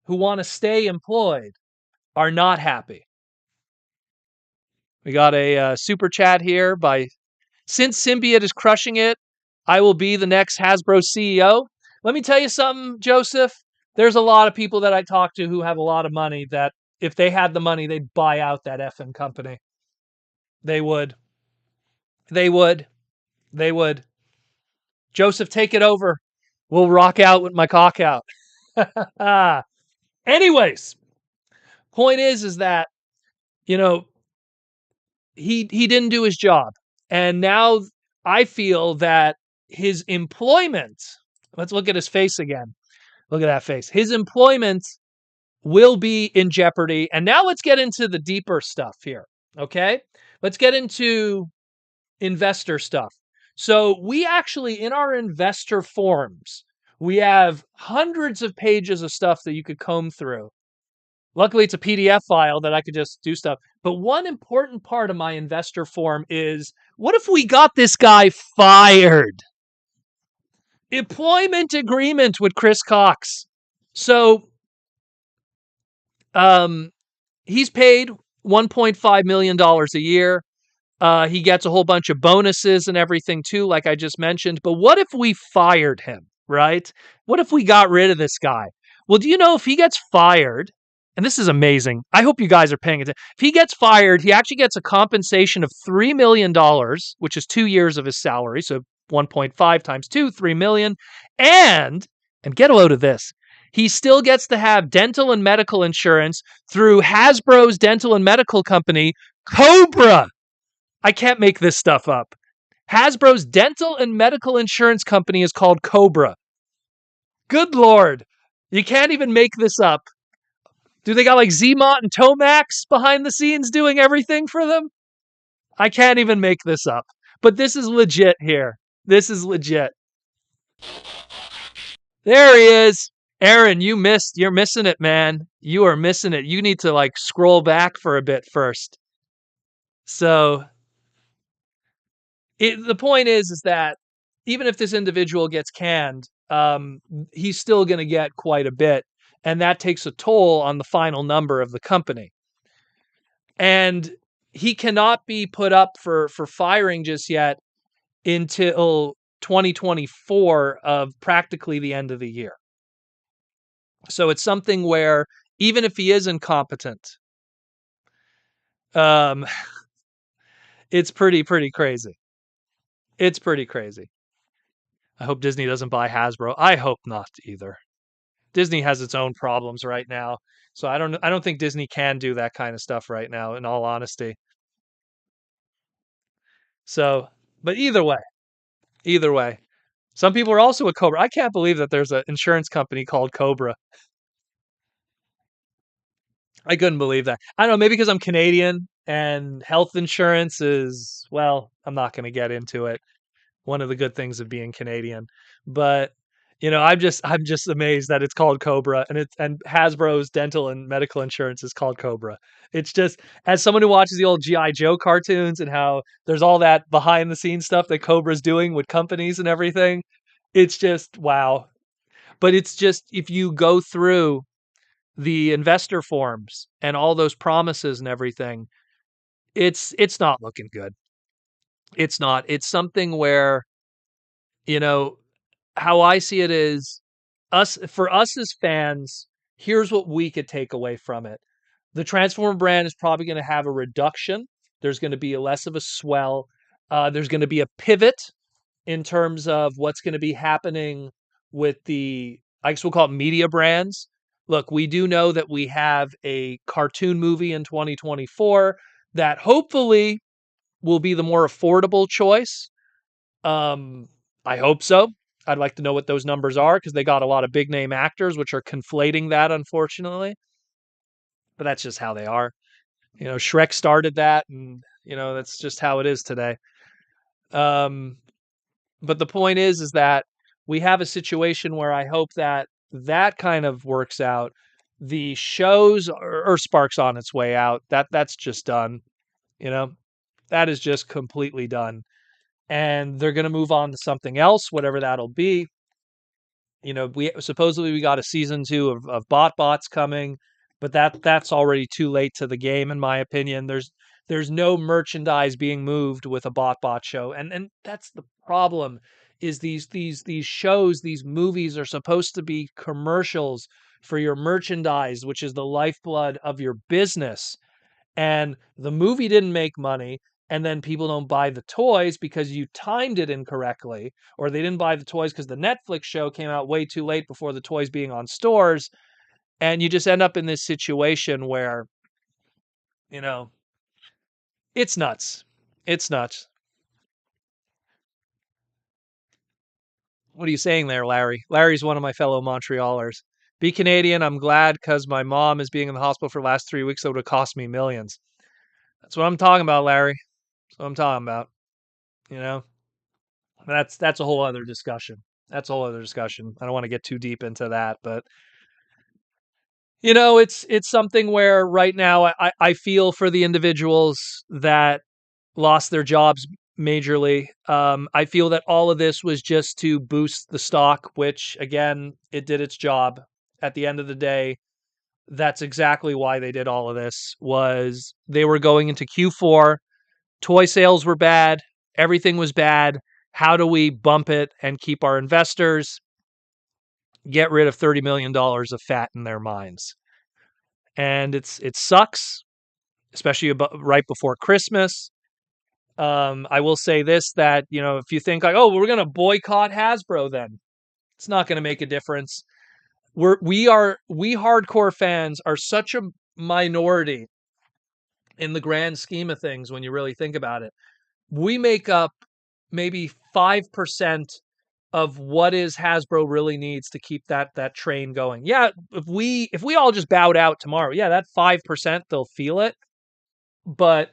who want to stay employed are not happy. We got a super chat here by, since Symbiote is crushing it, I will be the next Hasbro CEO. Let me tell you something, Joseph. There's a lot of people that I talk to who have a lot of money that if they had the money, they'd buy out that effing company. They would. They would. They would. Joseph, take it over. We'll rock out with my cock out. Anyways, point is that, you know, he didn't do his job. And now I feel that his employment, let's look at his face again. Look at that face. His employment will be in jeopardy. And now let's get into the deeper stuff here. Okay? Let's get into investor stuff. So we actually, in our investor forms, we have hundreds of pages of stuff that you could comb through. Luckily, it's a PDF file that I could just do stuff. But one important part of my investor form is, what if we got this guy fired? Employment agreement with Chris Cox. So he's paid $1.5 million a year. He gets a whole bunch of bonuses and everything too, like I just mentioned. But what if we fired him, right? What if we got rid of this guy? Well, do you know if he gets fired, and this is amazing. I hope you guys are paying attention. If he gets fired, he actually gets a compensation of $3 million, which is 2 years of his salary. So 1.5 times 2, 3 million. And get a load of this. He still gets to have dental and medical insurance through Hasbro's dental and medical company, Cobra. I can't make this stuff up. Hasbro's dental and medical insurance company is called Cobra. Good Lord. You can't even make this up. Do they got like Zmont and Tomax behind the scenes doing everything for them? I can't even make this up. But this is legit here. This is legit. There he is. Aaron, you're missing it, man. You are missing it. You need to like scroll back for a bit first. So the point is that even if this individual gets canned, he's still going to get quite a bit. And that takes a toll on the final number of the company. And he cannot be put up for firing just yet until 2024 of practically the end of the year. So it's something where even if he is incompetent, it's pretty crazy. It's pretty crazy. I hope Disney doesn't buy Hasbro. I hope not either. Disney has its own problems right now. So I don't think Disney can do that kind of stuff right now, in all honesty. So, but either way. Some people are also a Cobra. I can't believe that there's an insurance company called Cobra. I couldn't believe that. I don't know, maybe because I'm Canadian and health insurance is, well, I'm not going to get into it. One of the good things of being Canadian. But I'm just amazed that it's called Cobra and Hasbro's dental and medical insurance is called Cobra. It's just, as someone who watches the old G.I. Joe cartoons and how there's all that behind the scenes stuff that Cobra's doing with companies and everything, it's just wow. But it's just, if you go through the investor forms and all those promises and everything, it's not looking good. It's not. It's something where, how I see it is, for us as fans, here's what we could take away from it. The Transformer brand is probably going to have a reduction. There's going to be less of a swell. There's going to be a pivot in terms of what's going to be happening with I guess we'll call it media brands. Look, we do know that we have a cartoon movie in 2024 that hopefully will be the more affordable choice. I hope so. I'd like to know what those numbers are because they got a lot of big name actors, which are conflating that, unfortunately. But that's just how they are. Shrek started that, and that's just how it is today. Um, but the point is that we have a situation where I hope that that kind of works out. The shows, EarthSpark's on its way out. That's just done. You know, that is just completely done, and they're going to move on to something else, whatever that'll be. We supposedly we got a season 2 of bots coming, but that's already too late to the game, in my opinion. There's no merchandise being moved with a bot show, and that's the problem. Is these shows, these movies are supposed to be commercials for your merchandise, which is the lifeblood of your business, and the movie didn't make money, and then people don't buy the toys because you timed it incorrectly, or they didn't buy the toys because the Netflix show came out way too late before the toys being on stores, and you just end up in this situation where you know it's nuts. It's nuts. What are you saying there, Larry? Larry's one of my fellow Montrealers. Be Canadian. I'm glad because my mom is being in the hospital for the last 3 weeks. That would have cost me millions. That's what I'm talking about, Larry. That's what I'm talking about. You know, that's a whole other discussion. That's a whole other discussion. I don't want to get too deep into that, but it's something where right now I feel for the individuals that lost their jobs majorly. I feel that all of this was just to boost the stock, which again, it did its job. At the end of the day, that's exactly why they did all of this. Was they were going into Q4, toy sales were bad, everything was bad. How do we bump it and keep our investors, get rid of $30 million of fat in their minds? And it sucks, especially right before Christmas. I will say this, that if you think like, oh, we're going to boycott Hasbro, then it's not going to make a difference. We hardcore fans are such a minority in the grand scheme of things when you really think about it. We make up maybe 5% of what is Hasbro really needs to keep that train going. Yeah, if we all just bowed out tomorrow, yeah, that 5% they'll feel it. But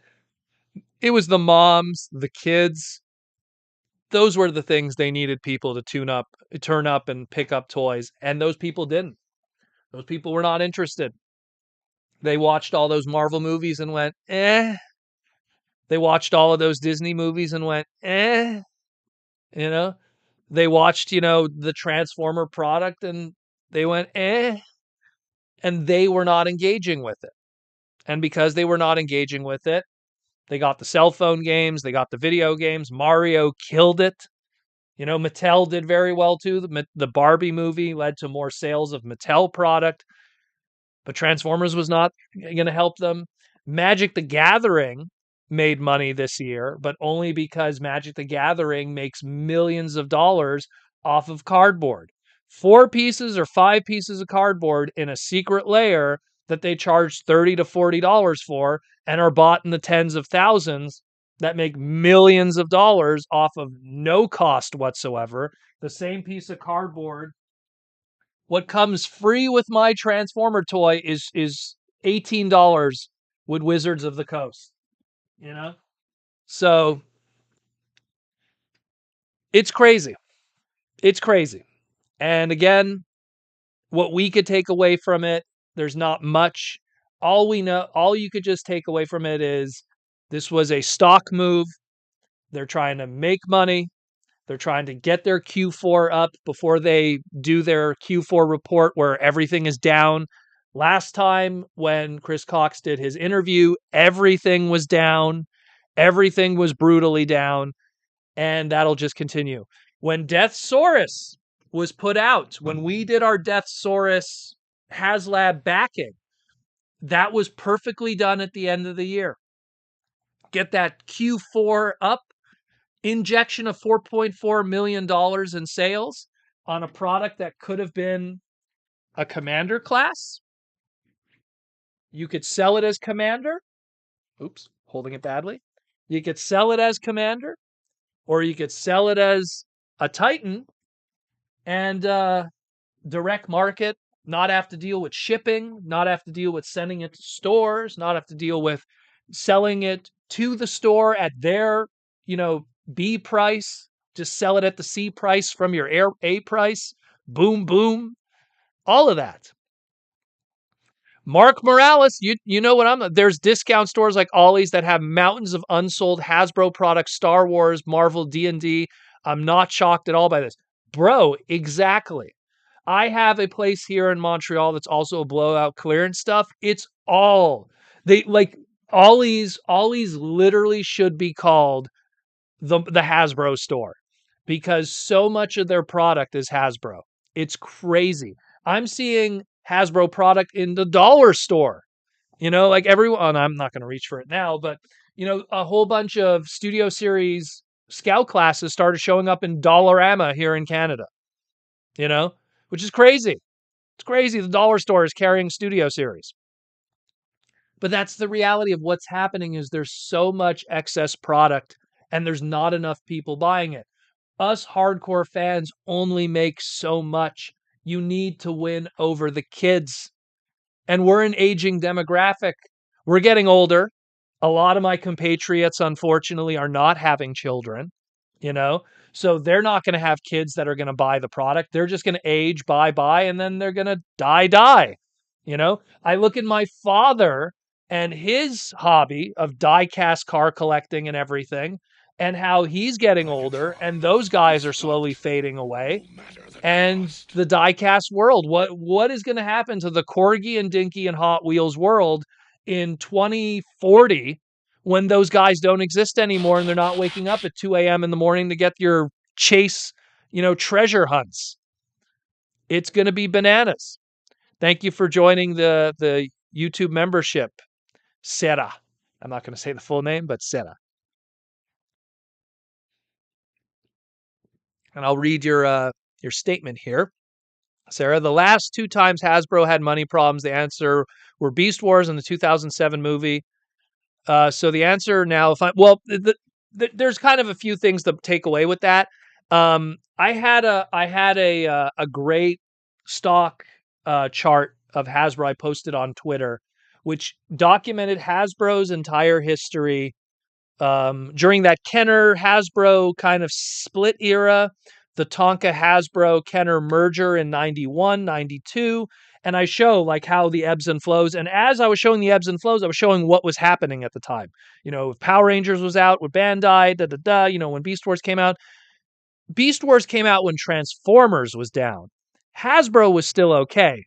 it was the moms, the kids. Those were the things they needed people to turn up and pick up toys, and those people didn't. Those people were not interested. They watched all those Marvel movies and went, "Eh." They watched all of those Disney movies and went, "Eh." You know, they watched, the Transformer product and they went, "Eh." And they were not engaging with it. And because they were not engaging with it, they got the cell phone games, they got the video games. Mario killed it. Mattel did very well too. The Barbie movie led to more sales of Mattel product, but Transformers was not going to help them. Magic the Gathering made money this year, but only because Magic the Gathering makes millions of dollars off of cardboard. 4 pieces or 5 pieces of cardboard in a secret layer that they charge $30 to $40 for and are bought in the tens of thousands, that make millions of dollars off of no cost whatsoever. The same piece of cardboard. What comes free with my Transformer toy is $18 with Wizards of the Coast. You know? So it's crazy. It's crazy. And again, what we could take away from it, there's not much. All you could just take away from it is this was a stock move. They're trying to make money. They're trying to get their Q4 up before they do their Q4 report where everything is down. Last time when Chris Cox did his interview, everything was down. Everything was brutally down. And that'll just continue. When Deathsaurus was put out, when we did our Deathsaurus Haslab backing, that was perfectly done at the end of the year. Get that Q4 up, injection of $4.4 million in sales on a product that could have been a commander class. You could sell it as commander. Oops, holding it badly. You could sell it as commander, or you could sell it as a Titan and direct market not have to deal with shipping, not have to deal with sending it to stores, not have to deal with selling it to the store at their, B price, just sell it at the C price from your A price. Boom, boom, all of that. Mark Morales, you know what there's discount stores like Ollie's that have mountains of unsold Hasbro products, Star Wars, Marvel, D&D. I'm not shocked at all by this. Bro, exactly. I have a place here in Montreal that's also a blowout clearance stuff. It's all they like Ollie's literally should be called the Hasbro store because so much of their product is Hasbro. It's crazy. I'm seeing Hasbro product in the dollar store. Like everyone, I'm not going to reach for it now, but a whole bunch of Studio Series Scout classes started showing up in Dollarama here in Canada. Which is crazy. It's crazy. The dollar store is carrying Studio Series. But that's the reality of what's happening is there's so much excess product and there's not enough people buying it. Us hardcore fans only make so much. You need to win over the kids. And we're an aging demographic. We're getting older. A lot of my compatriots, unfortunately, are not having children, So they're not going to have kids that are going to buy the product. They're just going to age, buy, and then they're going to die. I look at my father and his hobby of die-cast car collecting and everything, and how he's getting older, and those guys are slowly fading away. And the die-cast world, what is going to happen to the Corgi and Dinky and Hot Wheels world in 2040 when those guys don't exist anymore and they're not waking up at 2 a.m. in the morning to get your chase, treasure hunts? It's going to be bananas. Thank you for joining the YouTube membership, Sarah. I'm not going to say the full name, but Sarah. And I'll read your statement here. Sarah, the last 2 times Hasbro had money problems, the answer were Beast Wars and the 2007 movie. So the answer now, there's kind of a few things to take away with that. I had a great stock chart of Hasbro I posted on Twitter, which documented Hasbro's entire history during that Kenner Hasbro kind of split era, the Tonka Hasbro Kenner merger in 91, 92. And I show like how the ebbs and flows. And as I was showing the ebbs and flows, I was showing what was happening at the time. Power Rangers was out with Bandai, when Beast Wars came out. Beast Wars came out when Transformers was down. Hasbro was still okay,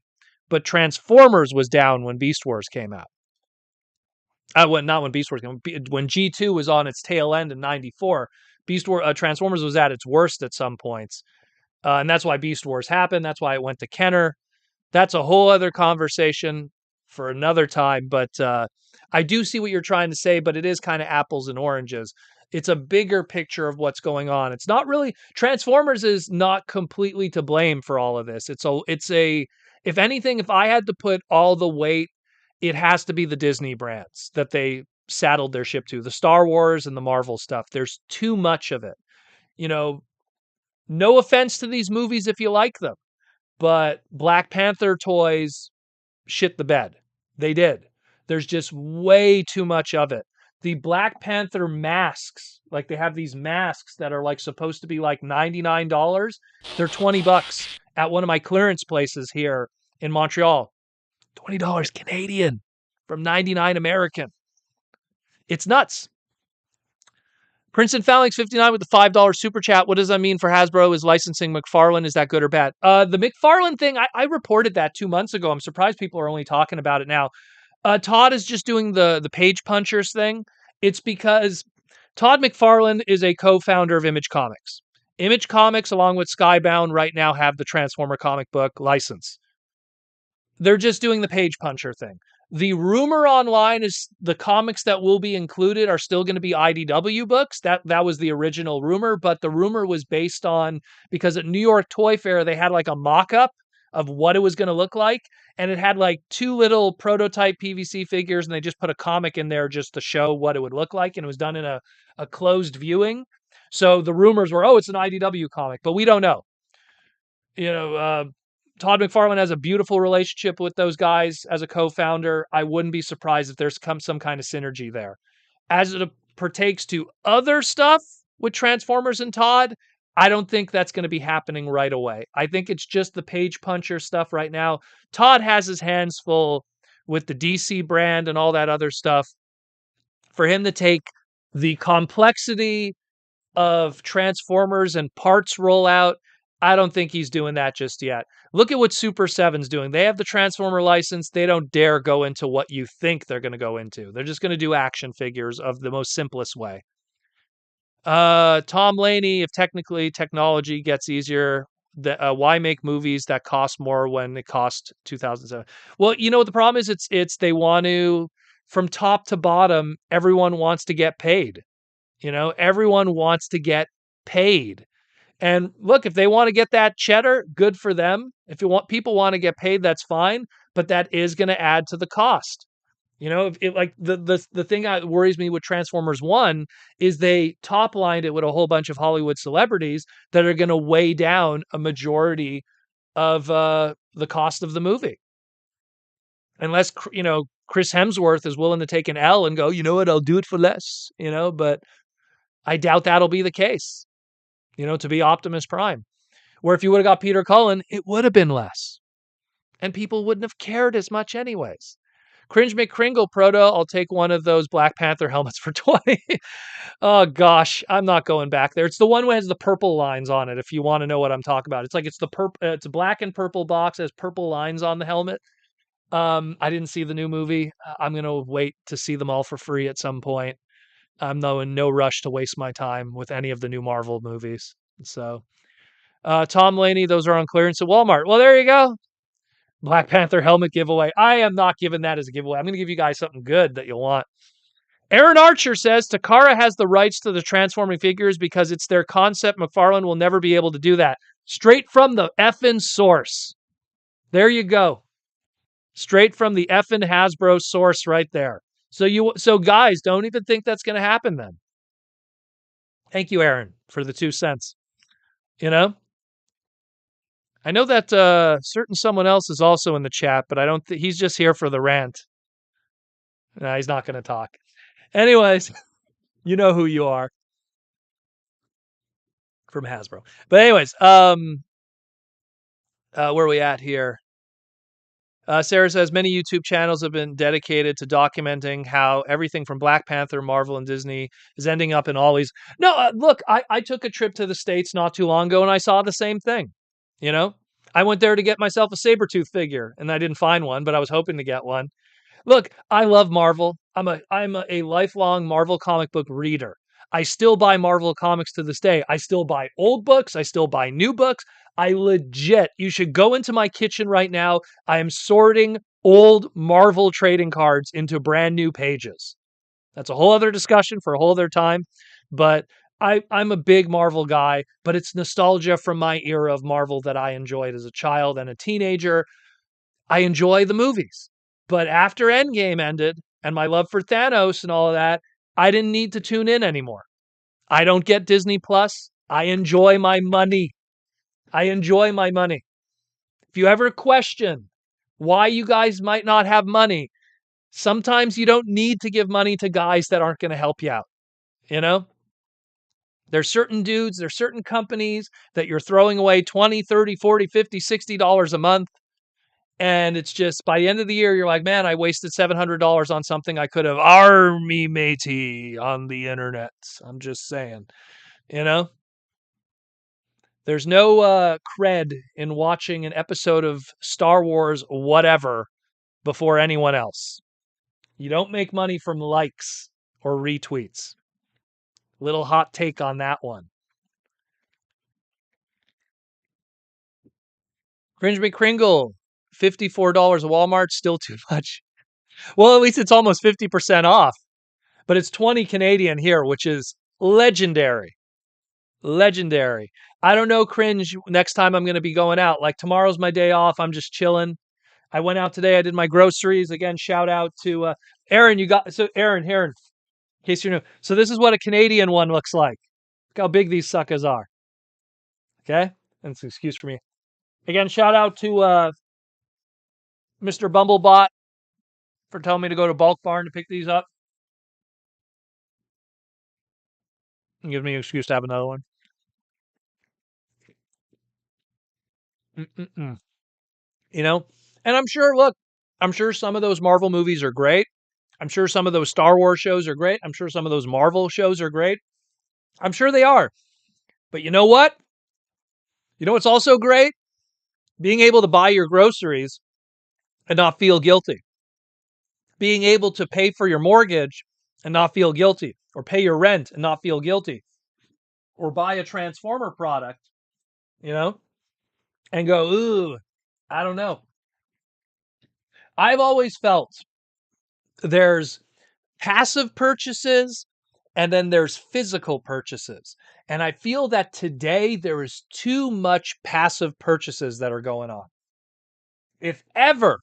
but Transformers was down when Beast Wars came out. Not when Beast Wars came out. When G2 was on its tail end in 94, Transformers was at its worst at some points. And that's why Beast Wars happened. That's why it went to Kenner. That's a whole other conversation for another time. But I do see what you're trying to say, but it is kind of apples and oranges. It's a bigger picture of what's going on. It's not really Transformers is not completely to blame for all of this. If anything, if I had to put all the weight, it has to be the Disney brands that they saddled their ship to, the Star Wars and the Marvel stuff. There's too much of it. No offense to these movies if you like them, but Black Panther toys shit the bed. They did. There's just way too much of it. The Black Panther masks, like they have these masks that are like supposed to be like $99. They're $20 at one of my clearance places here in Montreal. $20 Canadian from $99 American. It's nuts. Princeton Phalanx 59 with the $5 super chat. What does that mean for Hasbro? Is licensing McFarlane? Is that good or bad? The McFarlane thing, I reported that 2 months ago. I'm surprised people are only talking about it now. Todd is just doing the page punchers thing. It's because Todd McFarlane is a co-founder of Image Comics. Image Comics, along with Skybound, right now have the Transformer comic book license. They're just doing the page puncher thing. The rumor online is the comics that will be included are still going to be IDW books. That was the original rumor, but the rumor was based on because at New York Toy Fair, they had like a mock-up of what it was going to look like. And it had like 2 little prototype PVC figures, and they just put a comic in there just to show what it would look like. And it was done in a closed viewing. So the rumors were, it's an IDW comic, but we don't know. Todd McFarlane has a beautiful relationship with those guys as a co-founder. I wouldn't be surprised if there's some kind of synergy there. As it pertains to other stuff with Transformers and Todd, I don't think that's going to be happening right away. I think it's just the page puncher stuff right now. Todd has his hands full with the DC brand and all that other stuff. For him to take the complexity of Transformers and parts rollout, I don't think he's doing that just yet. Look at what Super 7's doing. They have the Transformer license. They don't dare go into what you think they're going to go into. They're just going to do action figures of the most simplest way. Tom Laney, if technically technology gets easier, why make movies that cost more when it cost 2007? Well, you know what the problem is? It's they want to, from top to bottom, everyone wants to get paid. Everyone wants to get paid. And look, if they want to get that cheddar, good for them. If people want to get paid, that's fine. But that is going to add to the cost. Like the thing that worries me with Transformers 1 is they top lined it with a whole bunch of Hollywood celebrities that are going to weigh down a majority of the cost of the movie. Unless, Chris Hemsworth is willing to take an L and go, you know what, I'll do it for less, but I doubt that'll be the case, to be Optimus Prime. Where if you would have got Peter Cullen, it would have been less. And people wouldn't have cared as much anyways. Cringe McCringle Proto, I'll take one of those Black Panther helmets for 20. Oh gosh, I'm not going back there. It's the one that has the purple lines on it, if you want to know what I'm talking about. It's like it's a black and purple box, has purple lines on the helmet. I didn't see the new movie. I'm going to wait to see them all for free at some point. I'm in no rush to waste my time with any of the new Marvel movies. So, Tom Laney, those are on clearance at Walmart. Well, there you go. Black Panther helmet giveaway. I am not giving that as a giveaway. I'm going to give you guys something good that you'll want. Aaron Archer says Takara has the rights to the transforming figures because it's their concept. McFarlane will never be able to do that. Straight from the effing source. There you go. Straight from the effing Hasbro source right there. So guys, don't even think that's going to happen then. Thank you, Aaron, for the 2 cents. I know that certain someone else is also in the chat, but I don't think he's just here for the rant. He's not going to talk. Anyways, you know who you are from Hasbro. But anyways, where are we at here? Sarah says many YouTube channels have been dedicated to documenting how everything from Black Panther, Marvel, and Disney is ending up in Ollie's. No, look, I took a trip to the States not too long ago, and I saw the same thing. I went there to get myself a Sabretooth figure, and I didn't find one, but I was hoping to get one. Look, I love Marvel. I'm a lifelong Marvel comic book reader. I still buy Marvel comics to this day. I still buy old books. I still buy new books. You should go into my kitchen right now. I am sorting old Marvel trading cards into brand new pages. That's a whole other discussion for a whole other time. But I'm a big Marvel guy, but it's nostalgia from my era of Marvel that I enjoyed as a child and a teenager. I enjoy the movies. But after Endgame ended and my love for Thanos and all of that, I didn't need to tune in anymore. I don't get Disney Plus. I enjoy my money. If you ever question why you guys might not have money, sometimes you don't need to give money to guys that aren't going to help you out. There's certain dudes, there's certain companies that you're throwing away $20, $30, $40, $50, $60 a month. And it's just by the end of the year, you're like, man, I wasted $700 on something I could have army matey on the internet. I'm just saying, There's no cred in watching an episode of Star Wars whatever before anyone else. You don't make money from likes or retweets. Little hot take on that one. Cringe McCringle, $54 at Walmart, still too much. Well, at least it's almost 50% off. But it's 20 Canadian here, which is legendary. Legendary. I don't know, Cringe, next time I'm going to be going out. Like tomorrow's my day off. I'm just chilling. I went out today. I did my groceries. Again, shout out to Aaron. Aaron, in case you're new. So this is what a Canadian one looks like. Look how big these suckers are. Okay? That's an excuse for me. Again, shout out to Mr. Bumblebot for telling me to go to Bulk Barn to pick these up. And gives me an excuse to have another one. Mm-mm-mm. You know? And I'm sure some of those Marvel movies are great. I'm sure some of those Star Wars shows are great. I'm sure some of those Marvel shows are great. I'm sure they are. But you know what? You know what's also great? Being able to buy your groceries and not feel guilty. Being able to pay for your mortgage and not feel guilty. Or pay your rent and not feel guilty. Or buy a Transformer product, you know, and go, ooh, I don't know. I've always felt there's passive purchases and then there's physical purchases. And I feel that today there is too much passive purchases that are going on. If ever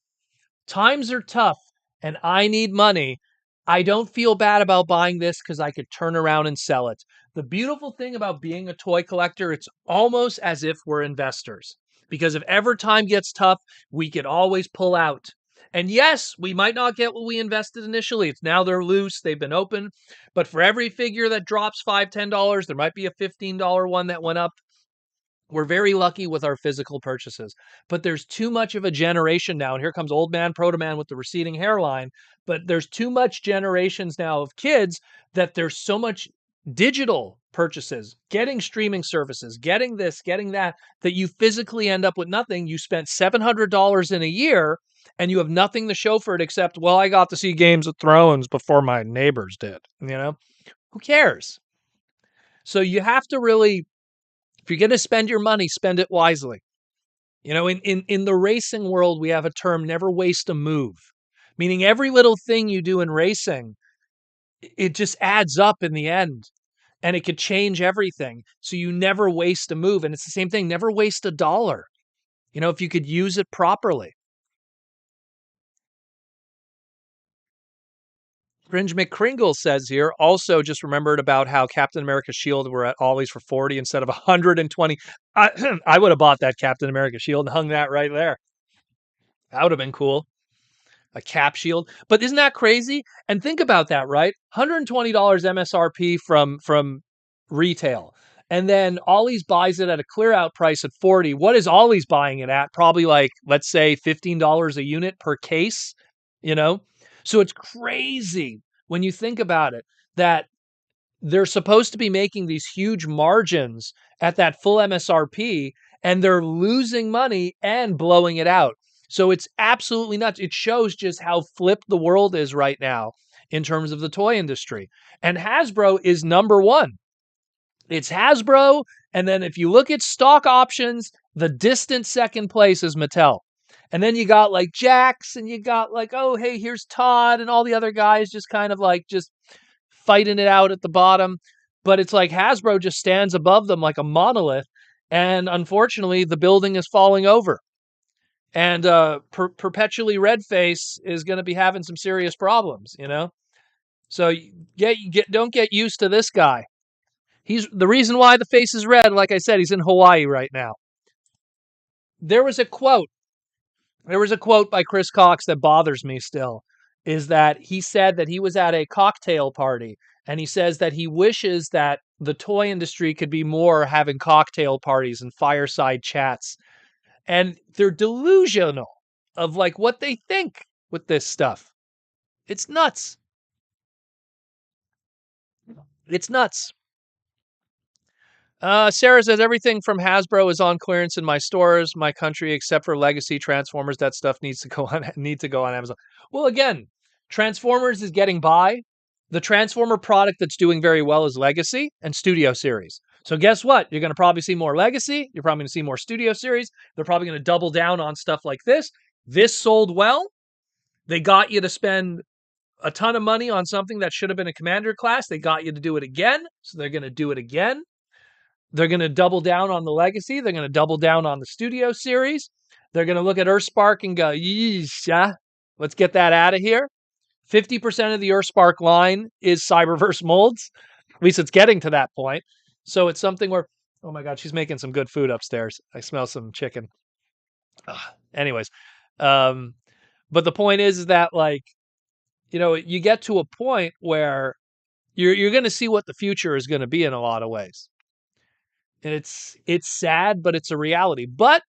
times are tough and I need money, I don't feel bad about buying this because I could turn around and sell it. The beautiful thing about being a toy collector, it's almost as if we're investors. Because if ever time gets tough, we could always pull out. And yes, we might not get what we invested initially. It's now they're loose, they've been open. But for every figure that drops $5, $10, there might be a $15 one that went up. We're very lucky with our physical purchases, but there's too much of a generation now. And here comes old man, proto man with the receding hairline. But there's too much generations now of kids that there's so much digital purchases, getting streaming services, getting this, getting that, that you physically end up with nothing. You spent $700 in a year and you have nothing to show for it except, well, I got to see Games of Thrones before my neighbors did. Who cares? So you have to really, if you're going to spend your money, spend it wisely. In the racing world, we have a term, never waste a move, meaning every little thing you do in racing, it just adds up in the end and it could change everything. So you never waste a move. And it's the same thing, never waste a dollar, if you could use it properly. Cringe McCringle says here, also just remembered about how Captain America shield were at Ollie's for 40 instead of 120. I would have bought that Captain America shield and hung that right there. That would have been cool. A cap shield. But isn't that crazy? And think about that, right? $120 MSRP from retail. And then Ollie's buys it at a clear out price at 40. What is Ollie's buying it at? Probably like, let's say $15 a unit per case, you know? So it's crazy when you think about it that they're supposed to be making these huge margins at that full MSRP and they're losing money and blowing it out. So it's absolutely nuts. It shows just how flipped the world is right now in terms of the toy industry. And Hasbro is number one. It's Hasbro. And then if you look at stock options, the distant second place is Mattel. And then you got like Jax and you got like, oh, hey, here's Todd and all the other guys just kind of like just fighting it out at the bottom. But it's like Hasbro just stands above them like a monolith. And unfortunately, the building is falling over. And perpetually red face is going to be having some serious problems, So don't get used to this guy. He's the reason why the face is red. Like I said, he's in Hawaii right now. There was a quote by Chris Cox that bothers me still, is that he said that he was at a cocktail party and he says that he wishes that the toy industry could be more having cocktail parties and fireside chats. And they're delusional of like what they think with this stuff. It's nuts. It's nuts. Sarah says everything from Hasbro is on clearance in my stores, my country, except for Legacy Transformers. That stuff needs to go on Amazon. Well, again, Transformers is getting by. The Transformer product that's doing very well is Legacy and Studio Series. So guess what? You're going to probably see more Legacy. You're probably going to see more Studio Series. They're probably going to double down on stuff like this. This sold well. They got you to spend a ton of money on something that should have been a Commander class. They got you to do it again. So they're going to do it again. They're going to double down on the Legacy. They're going to double down on the Studio Series. They're going to look at EarthSpark and go, yeesh, let's get that out of here. 50% of the EarthSpark line is Cyberverse molds. At least it's getting to that point. So it's something where, oh my God, she's making some good food upstairs. I smell some chicken. Anyways, um, but the point is that like, you get to a point where you're going to see what the future is going to be in a lot of ways. And it's sad, but it's a reality. But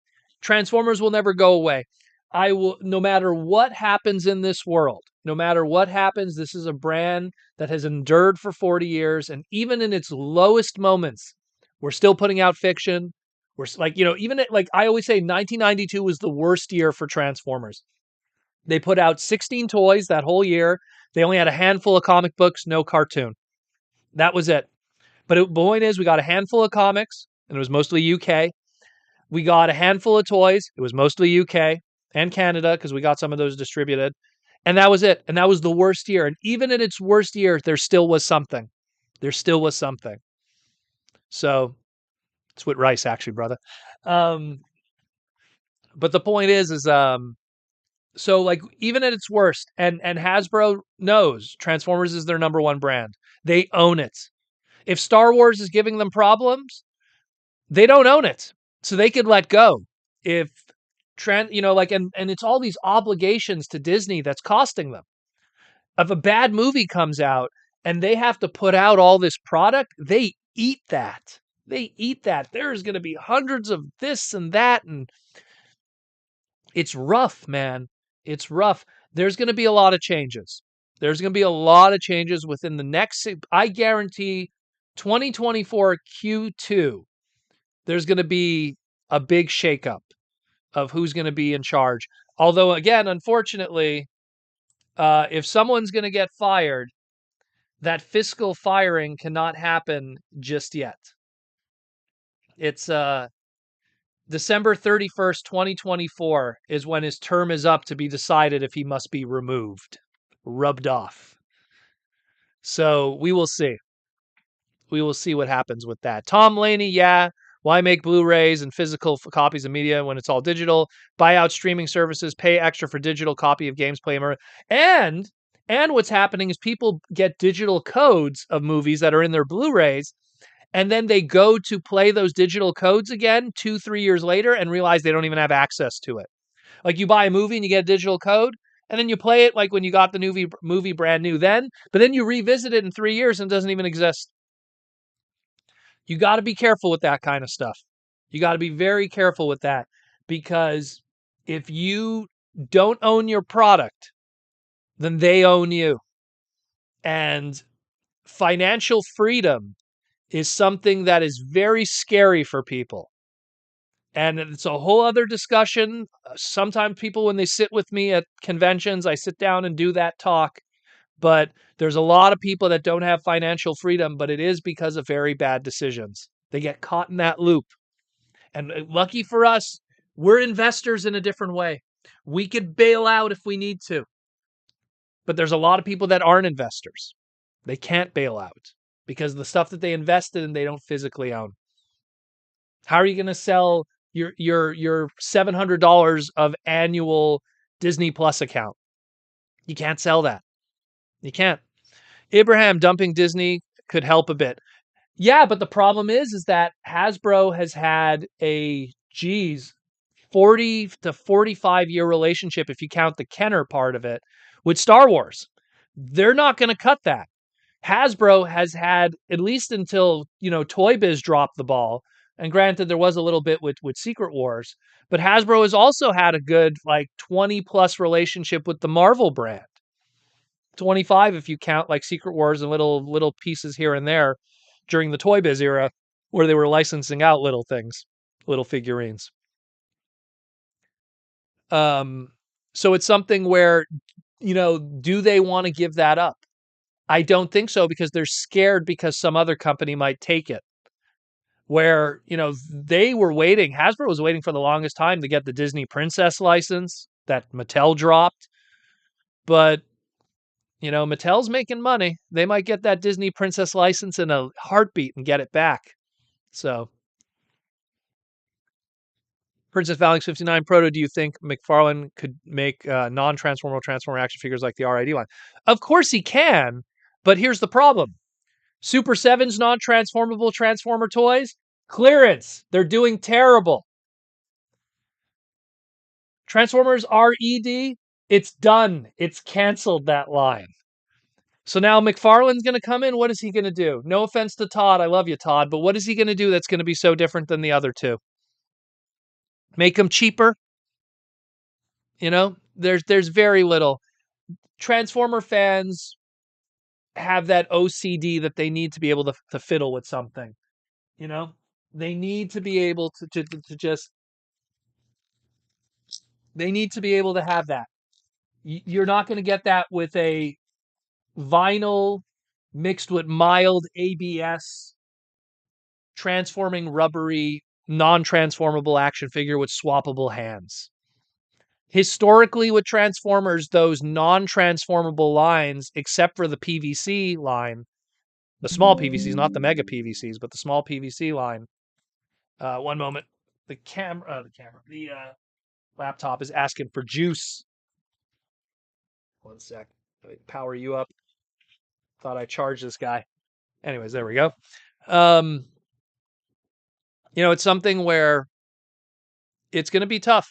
Transformers will never go away. I will, no matter what happens in this world, no matter what happens, this is a brand that has endured for 40 years. And even in its lowest moments, we're still putting out fiction. We're like, even like I always say, 1992 was the worst year for Transformers. They put out 16 toys that whole year. They only had a handful of comic books, no cartoon. That was it. But the point is, we got a handful of comics, and it was mostly UK. We got a handful of toys. It was mostly UK and Canada because we got some of those distributed. And that was it. And that was the worst year. And even in its worst year, there still was something. There still was something. So it's with rice, actually, brother. Um, but the point is so like even at its worst, and Hasbro knows Transformers is their number one brand. They own it. If Star Wars is giving them problems, they don't own it. So they could let go. If and it's all these obligations to Disney that's costing them. If a bad movie comes out and they have to put out all this product, they eat that. They eat that. There's going to be hundreds of this and that, and it's rough, man. It's rough. There's going to be a lot of changes. There's going to be a lot of changes within the next, I guarantee 2024 Q2, there's going to be a big shakeup of who's going to be in charge. Although, again, unfortunately, if someone's going to get fired, that fiscal firing cannot happen just yet. It's December 31st, 2024 is when his term is up to be decided if he must be removed, rubbed off. So we will see. We will see what happens with that. Tom Laney, yeah. Why make Blu-rays and physical copies of media when it's all digital? Buy out streaming services, pay extra for digital copy of games, play them. And what's happening is people get digital codes of movies that are in their Blu-rays, and then they go to play those digital codes again 2-3 years later and realize they don't even have access to it. Like you buy a movie and you get a digital code, and then you play it like when you got the movie brand new then, but then you revisit it in 3 years and it doesn't even exist. You got to be careful with that kind of stuff. You got to be very careful with that, because if you don't own your product, then they own you. And financial freedom is something that is very scary for people. And it's a whole other discussion. Sometimes people, when they sit with me at conventions, I sit down and do that talk. But there's a lot of people that don't have financial freedom, but it is because of very bad decisions. They get caught in that loop. And lucky for us, we're investors in a different way. We could bail out if we need to. But there's a lot of people that aren't investors. They can't bail out because the stuff that they invested in, they don't physically own. How are you going to sell your $700 of annual Disney Plus account? You can't sell that. You can't. Abraham, dumping Disney could help a bit. Yeah, but the problem is that Hasbro has had a 40 to 45 year relationship, if you count the Kenner part of it, with Star Wars. They're not going to cut that. Hasbro has had, at least until, Toy Biz dropped the ball, and granted there was a little bit with Secret Wars, but Hasbro has also had a good 20 plus relationship with the Marvel brand. 25 if you count Secret Wars and little pieces here and there during the Toy Biz era where they were licensing out little things, little figurines. So it's something where, do they want to give that up? I don't think so, because they're scared because some other company might take it. Where, they were waiting, Hasbro was waiting for the longest time to get the Disney Princess license that Mattel dropped. But Mattel's making money. They might get that Disney Princess license in a heartbeat and get it back. So, Princess Phalanx 59 Proto, do you think McFarlane could make non-transformable Transformer action figures like the RID line? Of course he can, but here's the problem. Super 7's non-transformable Transformer toys, clearance. They're doing terrible. Transformers RED, it's done. It's canceled, that line. So now McFarlane's going to come in. What is he going to do? No offense to Todd. I love you, Todd. But what is he going to do that's going to be so different than the other two? Make them cheaper? There's very little. Transformer fans have that OCD that they need to be able to fiddle with something. They need to be able to just, they need to be able to have that. You're not going to get that with a vinyl mixed with mild ABS transforming rubbery non-transformable action figure with swappable hands. Historically with Transformers, those non-transformable lines, except for the PVC line, the small PVCs, not the mega PVCs, but the small PVC line. One moment. The laptop is asking for juice. One sec. Let me power you up. Thought I charged this guy. Anyways, there we go. It's something where it's going to be tough.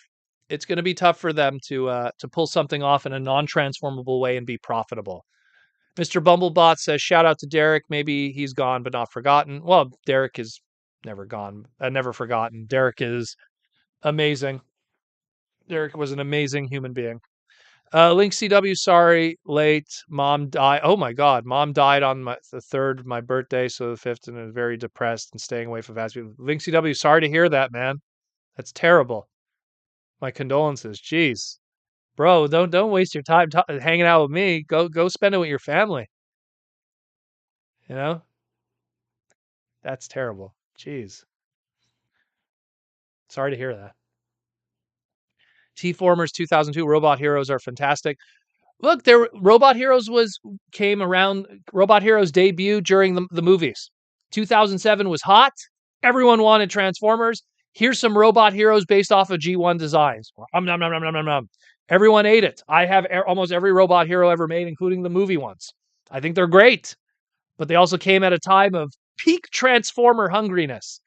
It's going to be tough for them to pull something off in a non-transformable way and be profitable. Mr. Bumblebot says, shout out to Derek. Maybe he's gone, but not forgotten. Well, Derek is never gone, never forgotten. Derek is amazing. Derek was an amazing human being. Link CW, sorry, late. Mom died. Oh my God, Mom died on the 3rd, my birthday, so the 5th, and is very depressed and staying away from fast food. Link CW, sorry to hear that, man. That's terrible. My condolences. Jeez, bro, don't waste your time hanging out with me. Go spend it with your family. That's terrible. Jeez. Sorry to hear that. T-Formers 2002 Robot Heroes are fantastic. Look, Robot Heroes came around. Robot Heroes debuted during the movies. 2007 was hot. Everyone wanted Transformers. Here's some Robot Heroes based off of G1 designs. Everyone ate it. I have almost every Robot Hero ever made, including the movie ones. I think they're great, but they also came at a time of peak Transformer hungriness.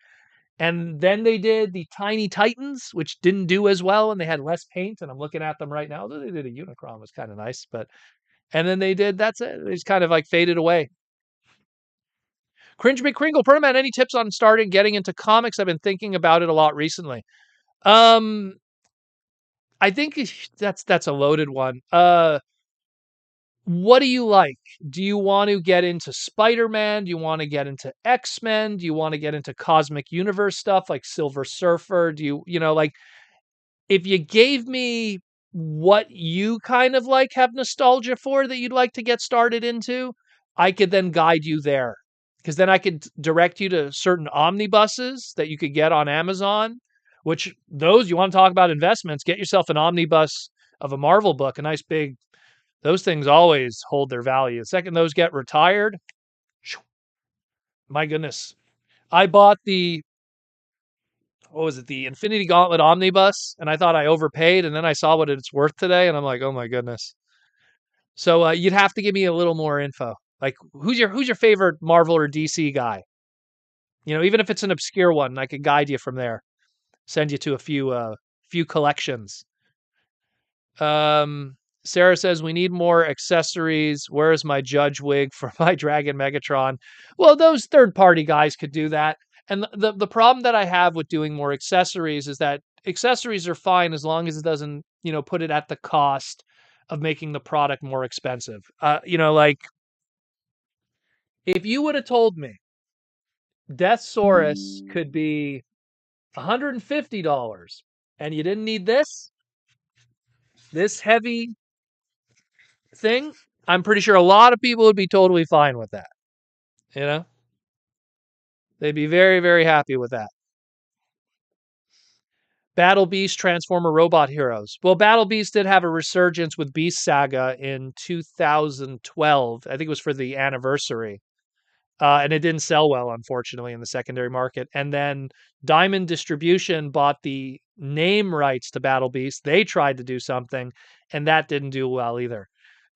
And then they did the Tiny Titans, which didn't do as well, and they had less paint. And I'm looking at them right now. They did a Unicron, was kind of nice, and then that's it. They just kind of like faded away. Cringe McCringle, Perman, any tips on getting into comics? I've been thinking about it a lot recently. I think that's a loaded one. What do you like? Do you want to get into Spider-Man? Do you want to get into X-Men? Do you want to get into Cosmic Universe stuff like Silver Surfer? Do like, if you gave me what you kind of like have nostalgia for that you'd like to get started into, I could then guide you there. Because then I could direct you to certain omnibuses that you could get on Amazon, which those, you want to talk about investments, get yourself an omnibus of a Marvel book, a nice big. Those things always hold their value. The second those get retired, my goodness. I bought the Infinity Gauntlet Omnibus, and I thought I overpaid, and then I saw what it's worth today, and I'm like, oh my goodness. So you'd have to give me a little more info. Like, who's your favorite Marvel or DC guy? Even if it's an obscure one, I could guide you from there. Send you to a few collections. Sarah says, we need more accessories. Where's my Judge wig for my Dragon Megatron? Well, those third-party guys could do that. And the problem that I have with doing more accessories is that accessories are fine as long as it doesn't, put it at the cost of making the product more expensive. Like, if you would have told me Deathsaurus could be $150 and you didn't need this heavy thing, I'm pretty sure a lot of people would be totally fine with that. They'd be very, very happy with that. Battle Beast Transformer Robot Heroes. Well, Battle Beast did have a resurgence with Beast Saga in 2012. I think it was for the anniversary. And it didn't sell well, unfortunately, in the secondary market. And then Diamond Distribution bought the name rights to Battle Beast. They tried to do something, and that didn't do well either.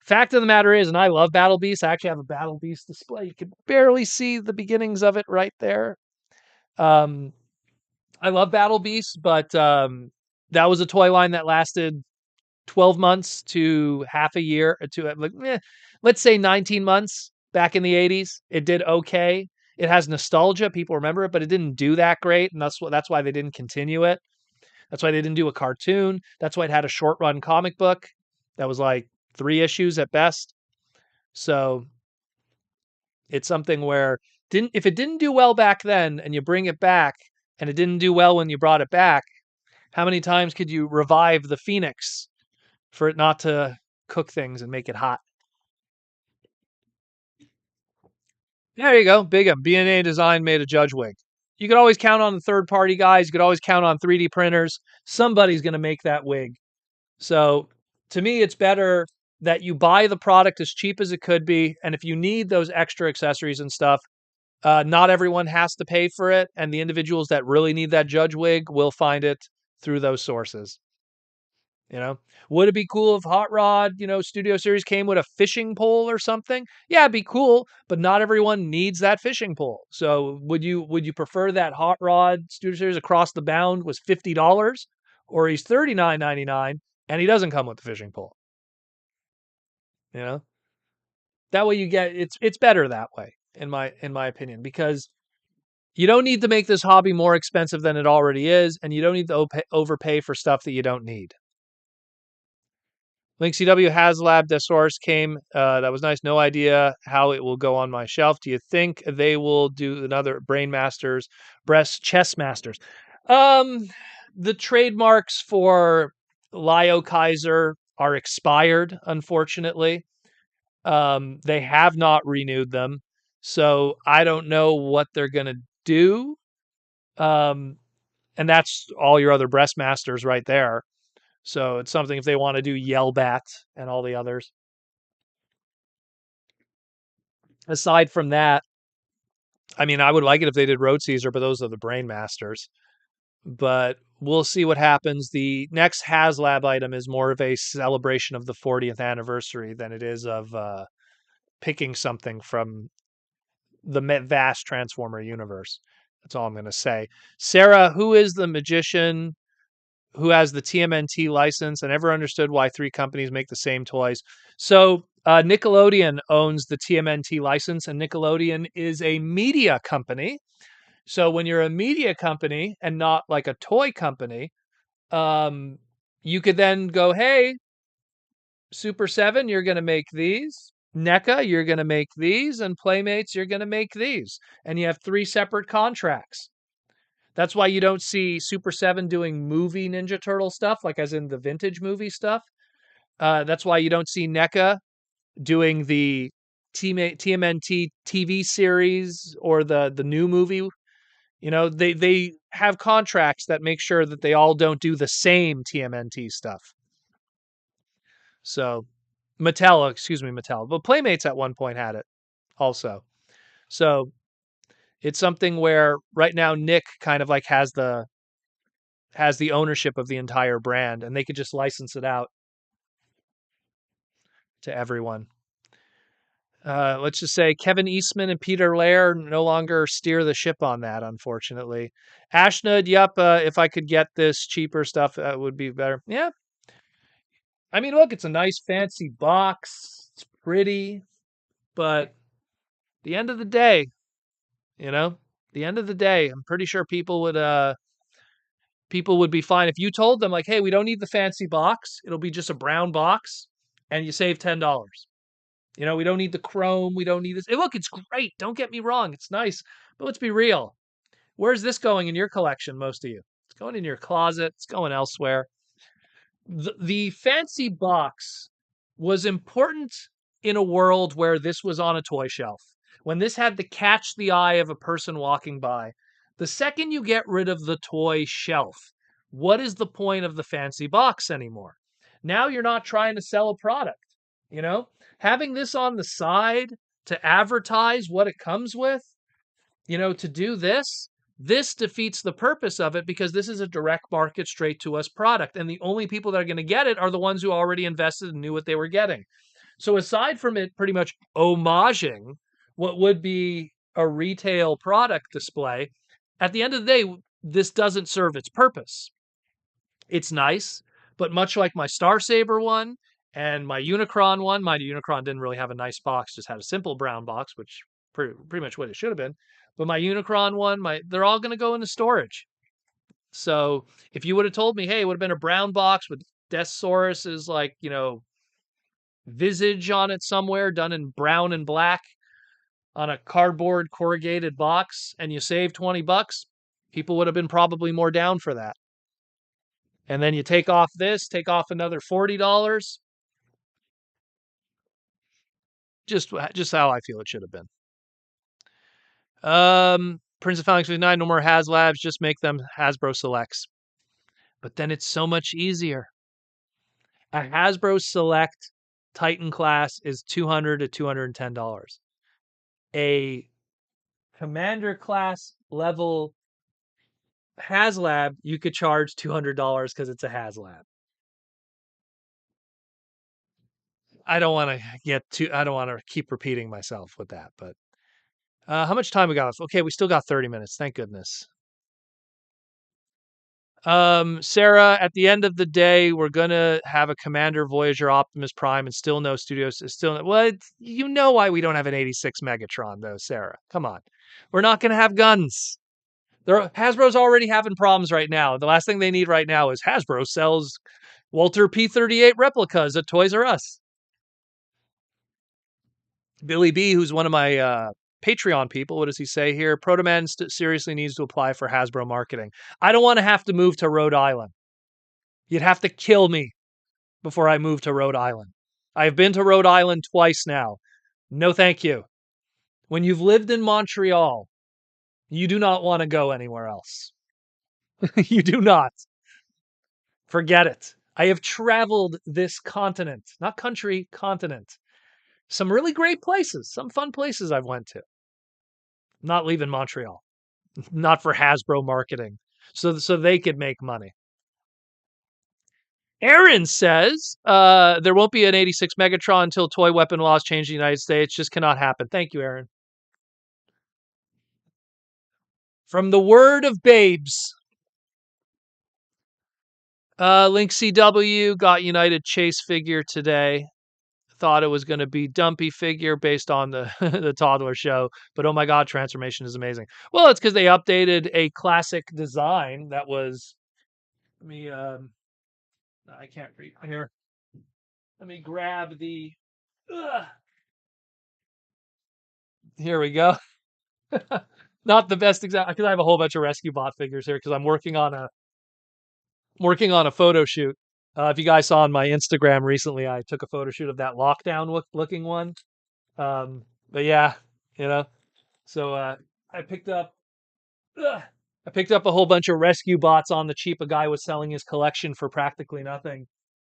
Fact of the matter is, and I love Battle Beast. I actually have a Battle Beast display. You can barely see the beginnings of it right there. I love Battle Beast, but that was a toy line that lasted 12 months to half a year to let's say 19 months back in the 80s. It did okay. It has nostalgia. People remember it, but it didn't do that great. And that's why they didn't continue it. That's why they didn't do a cartoon. That's why it had a short run comic book that was like 3 issues at best. So it's something where if it didn't do well back then and you bring it back and it didn't do well when you brought it back, how many times could you revive the Phoenix for it not to cook things and make it hot? There you go. Big M. B&A Design made a Judge wig. You could always count on the third party guys. You could always count on 3D printers. Somebody's going to make that wig. So to me, it's better that you buy the product as cheap as it could be. And if you need those extra accessories and stuff, not everyone has to pay for it. And the individuals that really need that Judge wig will find it through those sources. You know, would it be cool if Hot Rod, Studio Series came with a fishing pole or something? Yeah, it'd be cool, but not everyone needs that fishing pole. So would you prefer that Hot Rod Studio Series across the bound was $50, or he's $39.99 and he doesn't come with the fishing pole? You know, that way you get it's better that way in my opinion, because you don't need to make this hobby more expensive than it already is, and you don't need to overpay for stuff that you don't need. Link CW Haslab Deathsaurus came. That was nice. No idea how it will go on my shelf. Do you think they will do another Brain Masters, Chess Masters? The trademarks for Lio Kaiser are expired, unfortunately. They have not renewed them, so I don't know what they're gonna do. Um, and that's all your other breast masters right there. So it's something if they want to do Yellbat and all the others. Aside from that, I mean, I would like it if they did Road Caesar, but those are the Brain Masters. But we'll see what happens. The next HasLab item is more of a celebration of the 40th anniversary than it is of picking something from the vast Transformer universe. That's all I'm going to say. Sarah, who is the magician who has the TMNT license? I never understood why 3 companies make the same toys. So Nickelodeon owns the TMNT license, and Nickelodeon is a media company. So when you're a media company and not like a toy company, you could then go, hey, Super 7, you're going to make these. NECA, you're going to make these. And Playmates, you're going to make these. And you have 3 separate contracts. That's why you don't see Super 7 doing movie Ninja Turtle stuff, like as in the vintage movie stuff. That's why you don't see NECA doing the TMNT TV series or the new movie. They have contracts that make sure that they all don't do the same TMNT stuff. So Mattel. But Playmates at one point had it also. So it's something where right now Nick kind of like has the ownership of the entire brand, and they could just license it out to everyone. Let's just say Kevin Eastman and Peter Lair no longer steer the ship on that, unfortunately. Ashnud, yep, if I could get this cheaper stuff, that would be better. Yeah. I mean, look, it's a nice fancy box. It's pretty, but the end of the day, I'm pretty sure people would be fine if you told them like, hey, we don't need the fancy box. It'll be just a brown box and you save $10. We don't need the chrome. We don't need this. Hey, look, it's great. Don't get me wrong. It's nice. But let's be real. Where's this going in your collection, most of you? It's going in your closet. It's going elsewhere. The fancy box was important in a world where this was on a toy shelf. When this had to catch the eye of a person walking by. The second you get rid of the toy shelf, what is the point of the fancy box anymore? Now you're not trying to sell a product, Having this on the side to advertise what it comes with, to do this defeats the purpose of it, because this is a direct market straight to us product. And the only people that are going to get it are the ones who already invested and knew what they were getting. So aside from it pretty much homaging what would be a retail product display, at the end of the day, this doesn't serve its purpose. It's nice, but much like my Star Saber one and my Unicron one, my Unicron didn't really have a nice box, just had a simple brown box, which pretty much what it should have been. But my Unicron one, they're all going to go into storage. So if you would have told me, hey, it would have been a brown box with Deathsaurus's visage on it somewhere, done in brown and black on a cardboard corrugated box, and you save $20, people would have been probably more down for that. And then you take off another $40. Just how I feel it should have been. Prince of Phalanx 59, no more Haslabs, just make them Hasbro Selects. But then it's so much easier. A Hasbro Select Titan class is $200 to $210. A Commander class level Haslab, you could charge $200 because it's a Haslab. I don't want to keep repeating myself with that, but how much time we got? Okay, we still got 30 minutes. Thank goodness. Sarah, at the end of the day, we're gonna have a Commander, Voyager, Optimus Prime, and still no studios. You know why we don't have an 86 Megatron, though, Sarah. Come on, we're not gonna have guns. Hasbro's already having problems right now. The last thing they need right now is Hasbro sells Walter P-38 replicas at Toys R Us. Billy B, who's one of my Patreon people, what does he say here? Protoman seriously needs to apply for Hasbro marketing. I don't want to have to move to Rhode Island. You'd have to kill me before I move to Rhode Island. I've been to Rhode Island twice now. No, thank you. When you've lived in Montreal, you do not want to go anywhere else. You do not. Forget it. I have traveled this continent, not country, continent. Some really great places, some fun places I've went to. Not leaving Montreal. Not for Hasbro marketing. So they could make money. Aaron says there won't be an 86 Megatron until toy weapon laws change in the United States. Just cannot happen. Thank you, Aaron. From the word of babes, Link CW got United Chase figure today. Thought it was going to be dumpy figure based on the the toddler show, but oh my god, transformation is amazing. Well, it's because they updated a classic design that was. I can't read here. Let me grab the. Here we go. Not the best example because I have a whole bunch of Rescue Bot figures here because I'm working on a photo shoot. If you guys saw on my Instagram recently, I took a photo shoot of that lockdown looking one. But yeah, so I picked up a whole bunch of Rescue Bots on the cheap. A guy was selling his collection for practically nothing.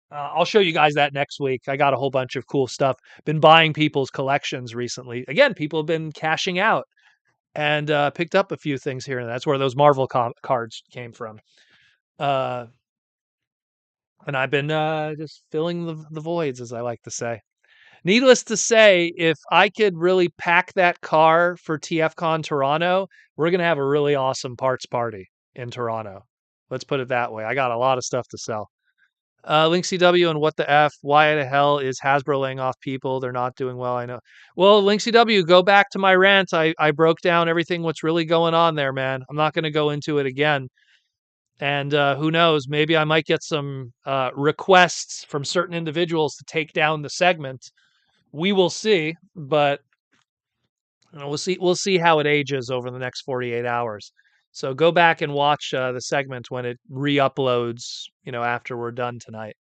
I'll show you guys that next week. I got a whole bunch of cool stuff. Been buying people's collections recently. Again, people have been cashing out and picked up a few things here. And that's where those Marvel cards came from. And I've been just filling the voids, as I like to say. Needless to say, if I could really pack that car for TFCon Toronto, we're going to have a really awesome parts party in Toronto. Let's put it that way. I got a lot of stuff to sell. Link CW and what the F? Why the hell is Hasbro laying off people? They're not doing well, I know. Well, Link CW, go back to my rant. I broke down everything what's really going on there, man. I'm not going to go into it again. And who knows, maybe I might get some requests from certain individuals to take down the segment. We will see, but we'll see how it ages over the next 48 hours. So go back and watch the segment when it re-uploads, after we're done tonight.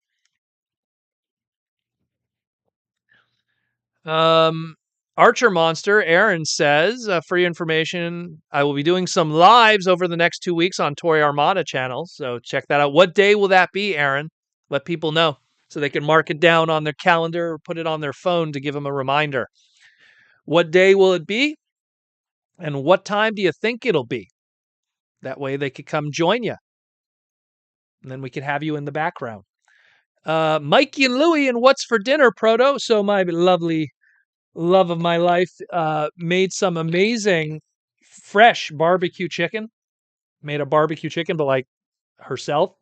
Archer Monster, Aaron says, for your information, I will be doing some lives over the next 2 weeks on Toy Armada channel. So check that out. What day will that be, Aaron? Let people know so they can mark it down on their calendar or put it on their phone to give them a reminder. What day will it be? And what time do you think it'll be? That way they could come join you. And then we could have you in the background. Mikey and Louie and What's for Dinner, Proto. So my lovely love of my life made some amazing fresh barbecue chicken. Made a barbecue chicken, but like herself.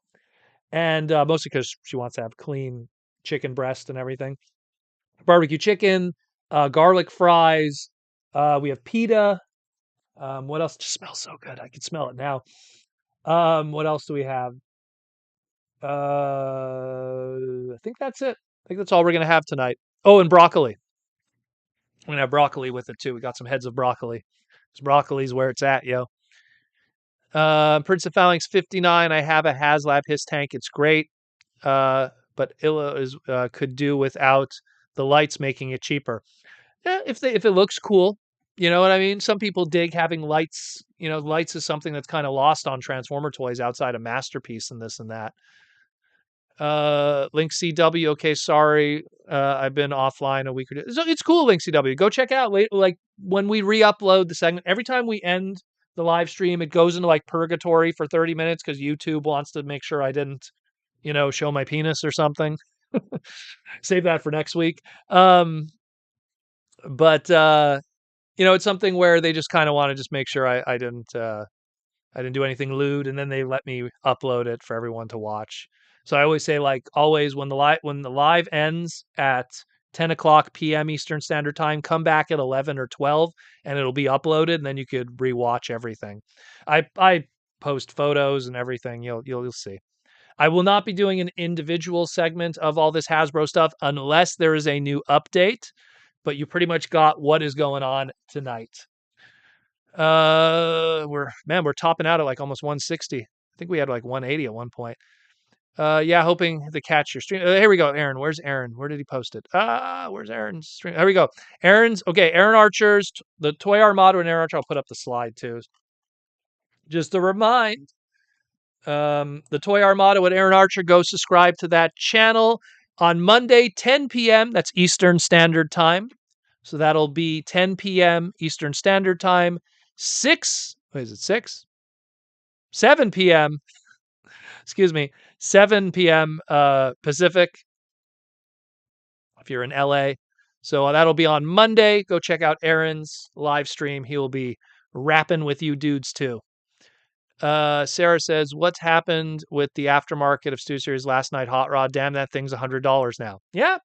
and mostly because she wants to have clean chicken breast and everything. Barbecue chicken, garlic fries. We have pita. What else? It just smells so good. I can smell it now. What else do we have? I think that's it. I think that's all we're gonna have tonight. Oh, and broccoli. We're gonna have broccoli with it too. We got some heads of broccoli. Because broccoli's where it's at, yo. Prince of Phalanx 59. I have a Haslab His tank. It's great. But Illa is could do without the lights making it cheaper. Yeah, if it looks cool, you know what I mean? Some people dig having lights. You know, lights is something that's kind of lost on Transformer toys outside of Masterpiece and this and that. Link CW. Okay, sorry. I've been offline a week or two. So it's cool, Link CW. Go check out like when we re-upload the segment. Every time we end the live stream, it goes into like purgatory for 30 minutes because YouTube wants to make sure I didn't, show my penis or something. Save that for next week. But it's something where they just kind of want to just make sure I didn't do anything lewd, and then they let me upload it for everyone to watch. So I always say, like, always when the live ends at 10 o'clock p.m. Eastern Standard Time, come back at 11 or 12, and it'll be uploaded, and then you could rewatch everything. I post photos and everything. You'll see. I will not be doing an individual segment of all this Hasbro stuff unless there is a new update. But you pretty much got what is going on tonight. We're topping out at like almost 160. I think we had like 180 at one point. Yeah, hoping to catch your stream. Here we go, Aaron. Where's Aaron? Where did he post it? Where's Aaron's stream? There we go. Aaron Archer's the Toy Armada and Aaron Archer. I'll put up the slide too. Just to remind, the Toy Armada with Aaron Archer. Go subscribe to that channel on Monday, 10 p.m. That's Eastern Standard Time. So that'll be 10 p.m. Eastern Standard Time. 7 p.m. Excuse me. 7 p.m. Pacific. If you're in LA. So that'll be on Monday. Go check out Aaron's live stream. He will be rapping with you dudes too. Sarah says, what's happened with the aftermarket of Stu Series last night? Hot Rod. Damn, that thing's $100 now. Yeah.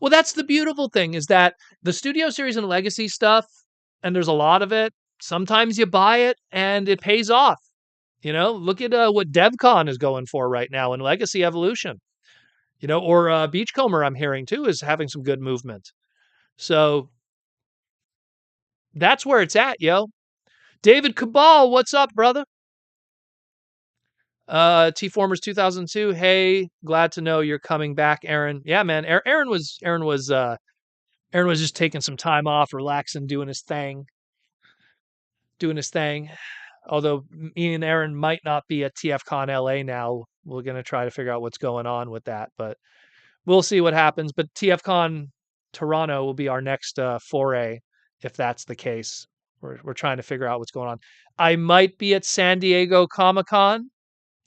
Well, that's the beautiful thing is that the Studio Series and Legacy stuff, and there's a lot of it, sometimes you buy it and it pays off. Look at what DevCon is going for right now in Legacy Evolution. Or Beachcomber, I'm hearing too, is having some good movement. So that's where it's at, yo. David Cabal, what's up, brother? T-Formers 2002. Hey, glad to know you're coming back, Aaron. Yeah, man. Aaron was just taking some time off, relaxing, doing his thing. Although me and Aaron might not be at TFCon LA now. We're going to try to figure out what's going on with that, but we'll see what happens. But TFCon Toronto will be our next foray, if that's the case. We're trying to figure out what's going on. I might be at San Diego Comic-Con,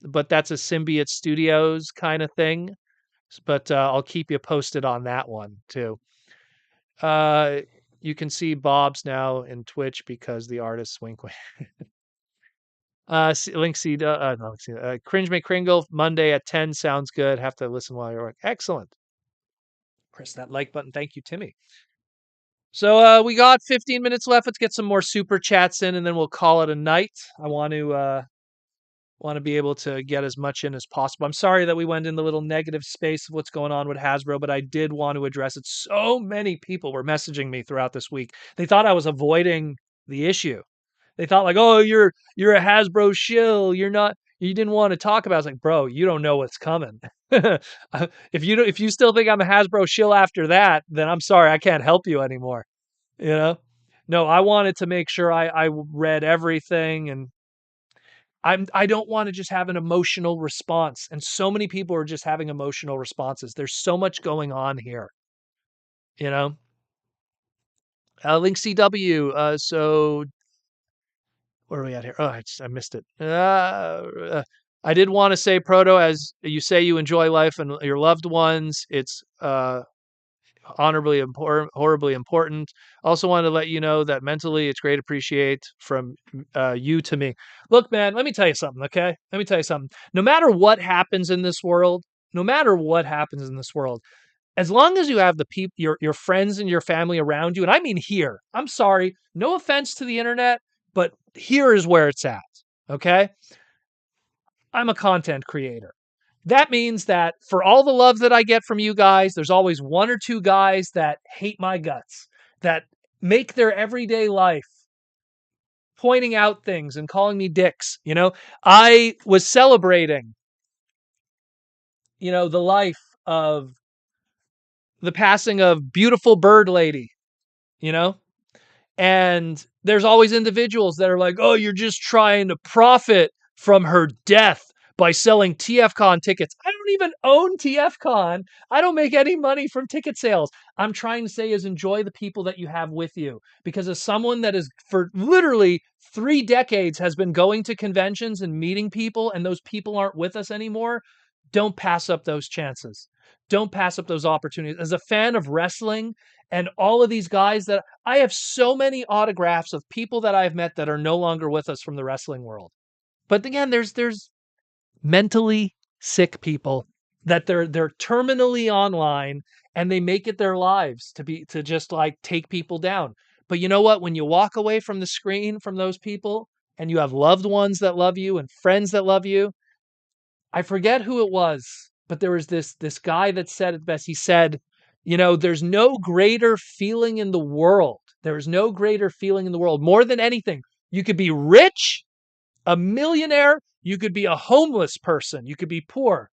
but that's a Symbiote Studios kind of thing. But I'll keep you posted on that one too. You can see Bob's now in Twitch because the artist wink. Link C. No, Cringe McCringle Monday at 10 sounds good. Have to listen while you're working. Excellent. Press that like button. Thank you, Timmy. So we got 15 minutes left. Let's get some more super chats in, and then we'll call it a night. I want to be able to get as much in as possible. I'm sorry that we went in the little negative space of what's going on with Hasbro, but I did want to address it. So many people were messaging me throughout this week. They thought I was avoiding the issue. They thought like, oh, you're a Hasbro shill. You didn't want to talk about it. I was like, bro, you don't know what's coming. If you still think I'm a Hasbro shill after that, then I'm sorry, I can't help you anymore. No, I wanted to make sure I read everything, and I don't want to just have an emotional response. And so many people are just having emotional responses. There's so much going on here. Link CW. So where are we at here? Oh, I missed it. I did want to say, Proto, as you say, you enjoy life and your loved ones. It's honorably important, horribly important. Also wanted to let you know that mentally it's great to appreciate from you to me. Look, man, let me tell you something, okay? Let me tell you something. No matter what happens in this world, no matter what happens in this world, as long as you have the people, your friends and your family around you, and I mean here, I'm sorry, no offense to the internet, but here is where it's at, okay? I'm a content creator. That means that for all the love that I get from you guys, there's always one or two guys that hate my guts, that make their everyday life pointing out things and calling me dicks. I was celebrating, the life of the passing of beautiful bird lady, you know? And there's always individuals that are like, oh, you're just trying to profit from her death by selling TFCon tickets. I don't even own TFCon. I don't make any money from ticket sales. I'm trying to say is enjoy the people that you have with you. Because as someone that is for literally 3 decades has been going to conventions and meeting people, and those people aren't with us anymore, don't pass up those chances. Don't pass up those opportunities. As a fan of wrestling and all of these guys that I have so many autographs of people that I've met that are no longer with us from the wrestling world. But again, there's mentally sick people that they're terminally online and they make it their lives to just like take people down. But you know what? When you walk away from the screen from those people and you have loved ones that love you and friends that love you, I forget who it was, but there was this guy that said it best. He said, there's no greater feeling in the world. There is no greater feeling in the world. More than anything, you could be rich, a millionaire, you could be a homeless person, you could be poor.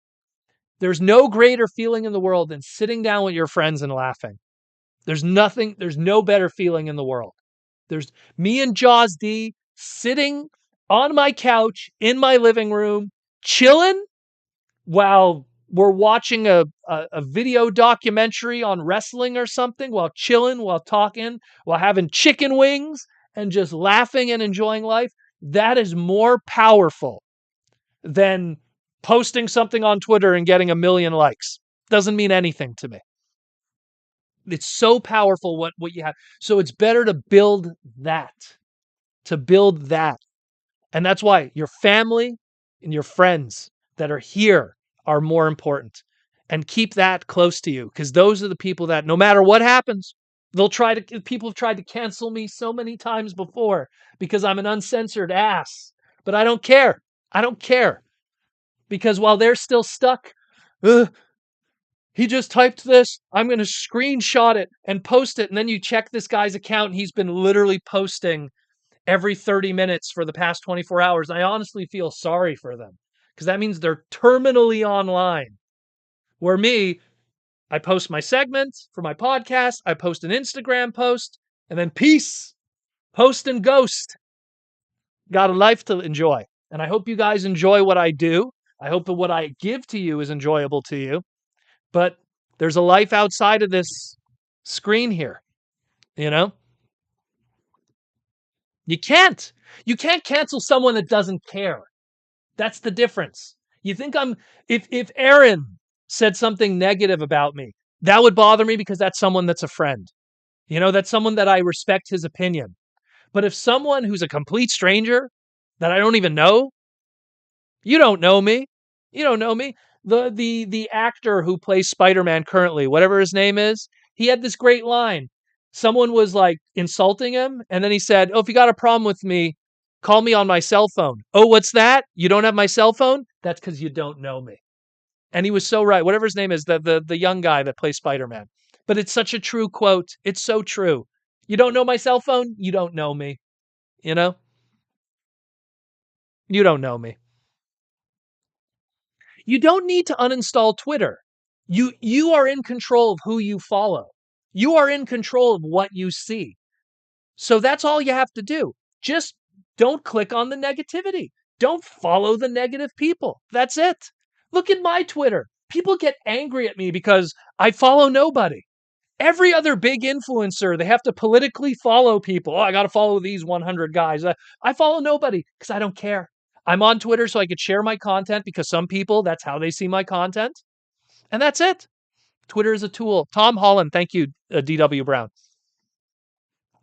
There's no greater feeling in the world than sitting down with your friends and laughing. There's no better feeling in the world. There's me and Jaws D sitting on my couch in my living room, chilling while we're watching a video documentary on wrestling or something, while chilling, while talking, while having chicken wings and just laughing and enjoying life, that is more powerful than posting something on Twitter and getting 1 million likes. Doesn't mean anything to me. It's so powerful what you have. So it's better to build that, to build that. And that's why your family and your friends that are here are more important. And keep that close to you, because those are the people that no matter what happens, people have tried to cancel me so many times before because I'm an uncensored ass. But I don't care. I don't care. Because while they're still stuck, he just typed this, I'm going to screenshot it and post it. And then you check this guy's account, and he's been literally posting every 30 minutes for the past 24 hours. I honestly feel sorry for them because that means they're terminally online. Where me, I post my segment for my podcast, I post an Instagram post, and then peace, post and ghost. Got a life to enjoy. And I hope you guys enjoy what I do. I hope that what I give to you is enjoyable to you. But there's a life outside of this screen here, you know? You can't. You can't cancel someone that doesn't care. That's the difference. You think if Aaron said something negative about me, that would bother me because that's someone that's a friend. That's someone that I respect his opinion. But if someone who's a complete stranger that I don't even know, you don't know me. You don't know me. The actor who plays Spider-Man currently, whatever his name is, he had this great line. Someone was like insulting him, and then he said, "Oh, if you got a problem with me, call me on my cell phone." "Oh, what's that? You don't have my cell phone?" "That's because you don't know me." And he was so right. Whatever his name is, the young guy that plays Spider-Man. But it's such a true quote. It's so true. You don't know my cell phone? You don't know me. You know? You don't know me. You don't need to uninstall Twitter. You are in control of who you follow. You are in control of what you see. So that's all you have to do. Just don't click on the negativity. Don't follow the negative people. That's it. Look at my Twitter. People get angry at me because I follow nobody. Every other big influencer, they have to politically follow people. Oh, I got to follow these 100 guys. I follow nobody because I don't care. I'm on Twitter so I could share my content because some people, that's how they see my content. And that's it. Twitter is a tool. Tom Holland, thank you, D.W. Brown.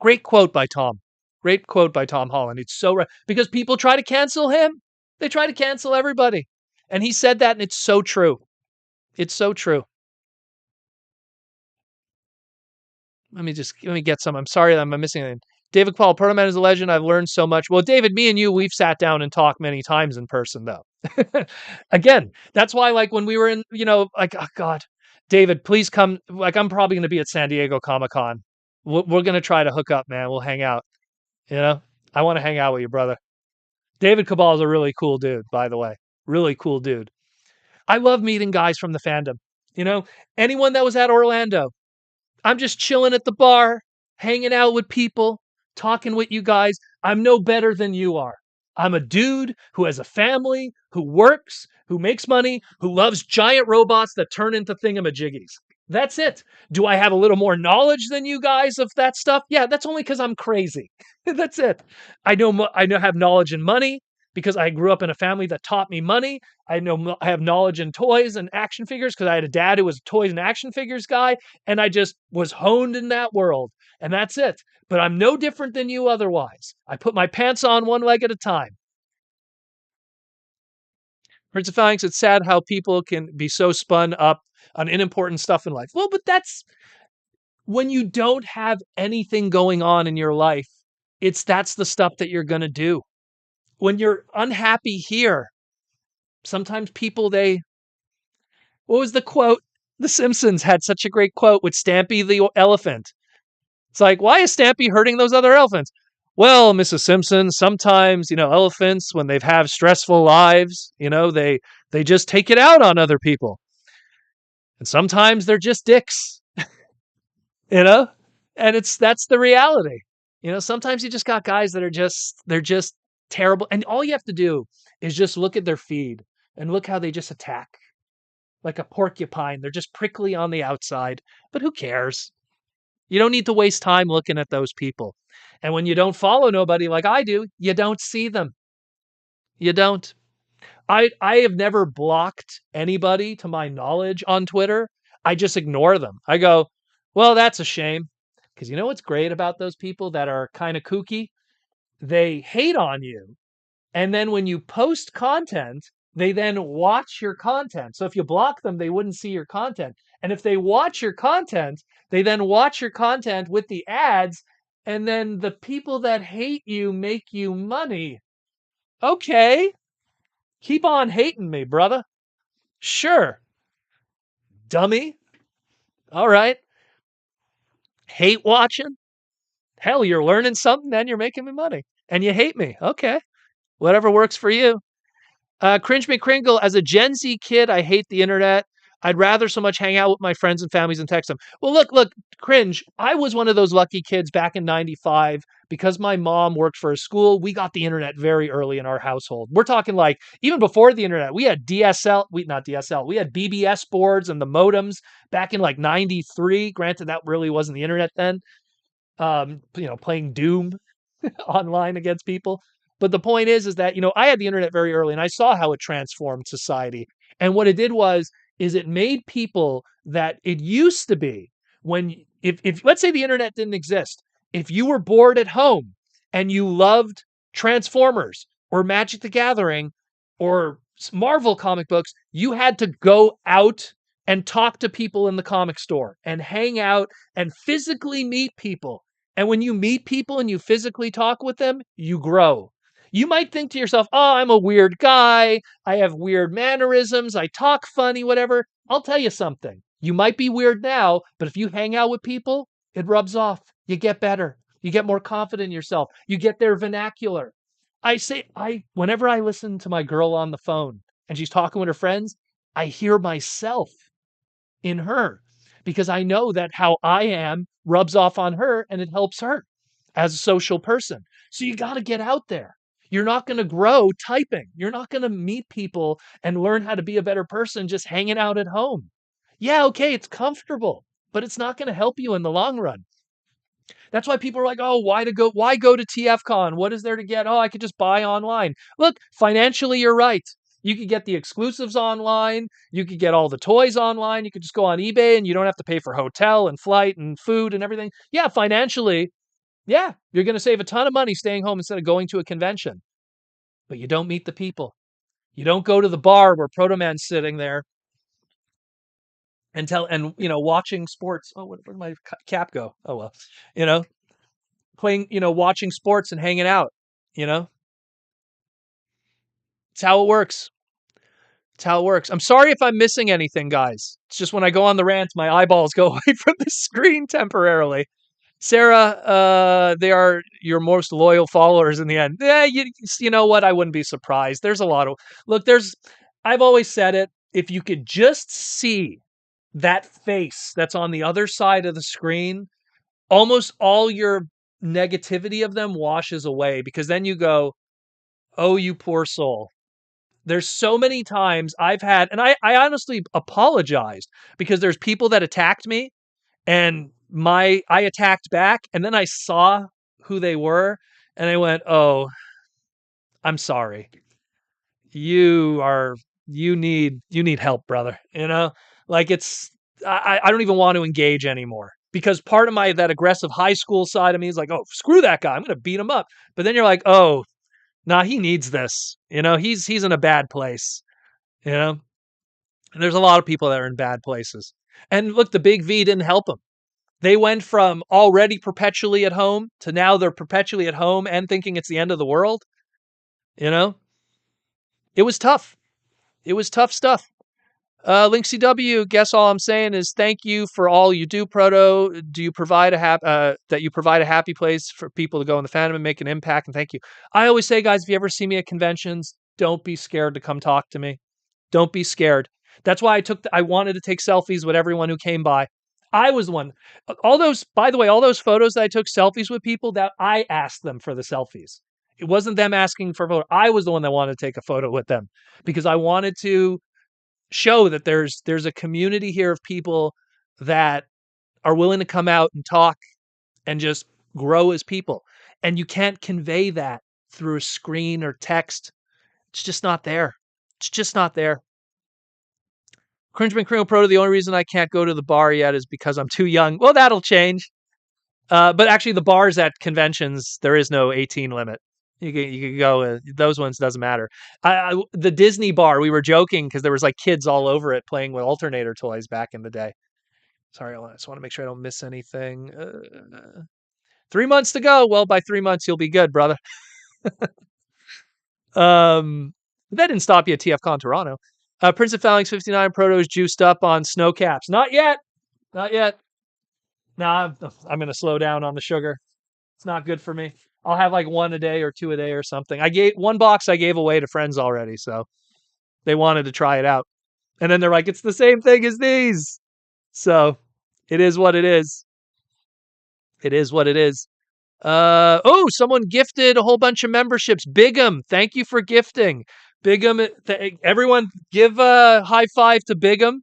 Great quote by Tom. Great quote by Tom Holland. It's so right because people try to cancel him. They try to cancel everybody. And he said that, and it's so true. It's so true. Let me get some. I'm sorry I'm missing anything. David Quall, Proto Man is a legend. I've learned so much. Well, David, me and you, we've sat down and talked many times in person, though. Again, that's why, like, when we were in, like, oh, God, David, please come. Like, I'm probably going to be at San Diego Comic-Con. We're going to try to hook up, man. We'll hang out. I want to hang out with you, brother. David Cabal is a really cool dude, by the way. Really cool dude. I love meeting guys from the fandom. Anyone that was at Orlando, I'm just chilling at the bar, hanging out with people, talking with you guys. I'm no better than you are. I'm a dude who has a family, who works, who makes money, who loves giant robots that turn into thingamajiggies. That's it. Do I have a little more knowledge than you guys of that stuff? Yeah, that's only because I'm crazy. That's it. I have knowledge in money because I grew up in a family that taught me money. I have knowledge in toys and action figures because I had a dad who was a toys and action figures guy, and I just was honed in that world. And that's it. But I'm no different than you otherwise. I put my pants on one leg at a time. Prince of Phalanx, it's sad how people can be so spun up on unimportant stuff in life. Well, but that's when you don't have anything going on in your life, that's the stuff that you're going to do. When you're unhappy here, sometimes people, what was the quote? The Simpsons had such a great quote with Stampy the elephant. It's like, why is Stampy hurting those other elephants? Well, Mrs. Simpson, sometimes, elephants, when they've had stressful lives, they just take it out on other people. And sometimes they're just dicks, and that's the reality. Sometimes you just got guys that they're just terrible. And all you have to do is just look at their feed and look how they just attack like a porcupine. They're just prickly on the outside, but who cares? You don't need to waste time looking at those people. And when you don't follow nobody like I do, you don't see them. You don't. I have never blocked anybody to my knowledge on Twitter. I just ignore them. I go, well, that's a shame. Because you know what's great about those people that are kind of kooky? They hate on you. And then when you post content, they then watch your content. So if you block them, they wouldn't see your content. And if they watch your content, they then watch your content with the ads. And then the people that hate you make you money. Okay. Keep on hating me, brother. Sure. Dummy. All right. Hate watching. Hell, you're learning something, then you're making me money. And you hate me. Okay. Whatever works for you. Cringe McCringle, as a Gen Z kid, I hate the internet. I'd rather so much hang out with my friends and families and text them. Well, look, Cringe. I was one of those lucky kids back in 95 because my mom worked for a school. We got the internet very early in our household. We're talking like even before the internet, we had DSL, not DSL, we had BBS boards and the modems back in like 93. Granted, that really wasn't the internet then. Playing Doom online against people. But the point is that, I had the internet very early and I saw how it transformed society. And what it did is it made people that it used to be when, if let's say the internet didn't exist, if you were bored at home and you loved Transformers or Magic the Gathering or Marvel comic books, you had to go out and talk to people in the comic store and hang out and physically meet people. And when you meet people and you physically talk with them, you grow. You might think to yourself, oh, I'm a weird guy. I have weird mannerisms. I talk funny, whatever. I'll tell you something. You might be weird now, but if you hang out with people, it rubs off. You get better. You get more confident in yourself. You get their vernacular. Whenever I listen to my girl on the phone and she's talking with her friends, I hear myself in her because I know that how I am rubs off on her and it helps her as a social person. So you got to get out there. You're not going to grow typing. You're not going to meet people and learn how to be a better person just hanging out at home. Yeah, okay, it's comfortable, but it's not going to help you in the long run. That's why people are like, oh, why go to TFCon? What is there to get? Oh, I could just buy online. Look, financially, you're right. You could get the exclusives online. You could get all the toys online. You could just go on eBay and you don't have to pay for hotel and flight and food and everything. Yeah, financially, yeah, you're going to save a ton of money staying home instead of going to a convention. But you don't meet the people. You don't go to the bar where Proto Man's sitting there and watching sports. Oh, where'd my cap go? Oh well, you know, playing, watching sports and hanging out. You know, it's how it works. It's how it works. I'm sorry if I'm missing anything, guys. It's just when I go on the rant, my eyeballs go away from the screen temporarily. Sarah, they are your most loyal followers in the end. Yeah, you know what? I wouldn't be surprised. There's a lot of look. I've always said it. If you could just see that face that's on the other side of the screen, almost all your negativity of them washes away because then you go, "Oh, you poor soul." There's so many times I've had, and I honestly apologized because there's people that attacked me and I attacked back and then I saw who they were and I went, "Oh, I'm sorry. You need help, brother." Like I don't even want to engage anymore because part of that aggressive high school side of me is like, "Oh, screw that guy. I'm going to beat him up." But then you're like, "Oh, nah, he needs this. He's in a bad place." You know? And there's a lot of people that are in bad places. And look, the big V didn't help them. They went from already perpetually at home to now they're perpetually at home and thinking it's the end of the world. You know, it was tough. It was tough stuff. Link CW, guess all I'm saying is thank you for all you do, Proto. Do you provide that you provide a happy place for people to go in the fandom and make an impact? And thank you. I always say, guys, if you ever see me at conventions, don't be scared to come talk to me. Don't be scared. That's why I wanted to take selfies with everyone who came by. I was the one. By the way, all those photos that I took selfies with people that I asked them for the selfies. It wasn't them asking for a photo. I was the one that wanted to take a photo with them because I wanted to show that there's a community here of people that are willing to come out and talk and just grow as people. And you can't convey that through a screen or text. It's just not there. It's just not there. Cringeman Criminal Proto, the only reason I can't go to the bar yet is because I'm too young. Well, that'll change. But actually, the bars at conventions, there is no 18 limit. You can go. Those ones doesn't matter. The Disney bar, we were joking because there was like kids all over it playing with alternator toys back in the day. Sorry, I just want to make sure I don't miss anything. 3 months to go. Well, by 3 months you'll be good, brother. That didn't stop you at TFCon Toronto. Prince of Phalanx 59 Proto is juiced up on snow caps. Not yet. Not yet. Nah, I'm going to slow down on the sugar. It's not good for me. I'll have like one a day or two a day or something. I gave one box I gave away to friends already, so they wanted to try it out. And then they're like, it's the same thing as these. So it is what it is. It is what it is. Someone gifted a whole bunch of memberships. Bigum, thank you for gifting. Bigum, everyone give a high five to Bigum.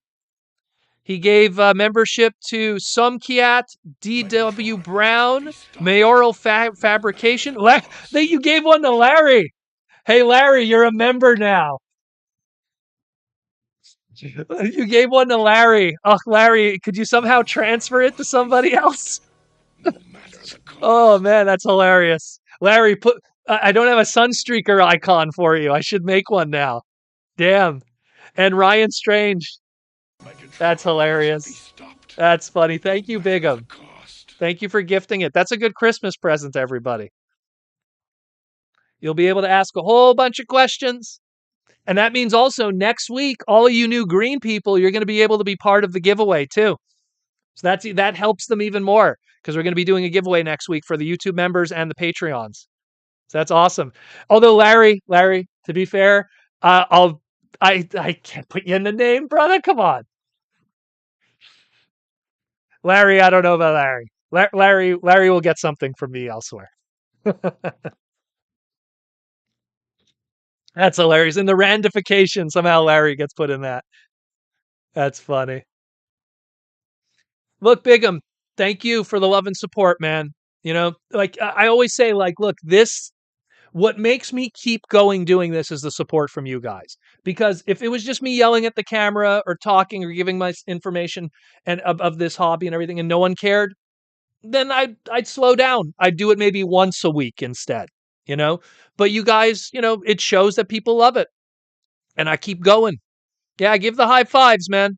He gave membership to Sumkiat, D.W. Brown, Mayoral Fabrication. You gave one to Larry. Hey, Larry, you're a member now. You gave one to Larry. Oh, Larry, could you somehow transfer it to somebody else? Oh, man, that's hilarious. Larry, I don't have a Sunstreaker icon for you. I should make one now. Damn. And Ryan Strange. That's hilarious. That's funny. Thank you, Bigum. Thank you for gifting it. That's a good Christmas present to everybody. You'll be able to ask a whole bunch of questions. And that means also next week, all of you new green people, you're going to be able to be part of the giveaway too. So that helps them even more because we're going to be doing a giveaway next week for the YouTube members and the Patreons. So that's awesome. Although Larry, to be fair, I can't put you in the name, brother. Come on. Larry, I don't know about Larry. Larry will get something from me elsewhere. That's hilarious. In the randification, somehow Larry gets put in that. That's funny. Look, Bigum, thank you for the love and support, man. Like I always say, like, look, What makes me keep going doing this is the support from you guys. Because if it was just me yelling at the camera or talking or giving my information and of this hobby and everything, and no one cared, then I'd slow down. I'd do it maybe once a week instead, you know? But you guys, it shows that people love it. And I keep going. Yeah, give the high fives, man.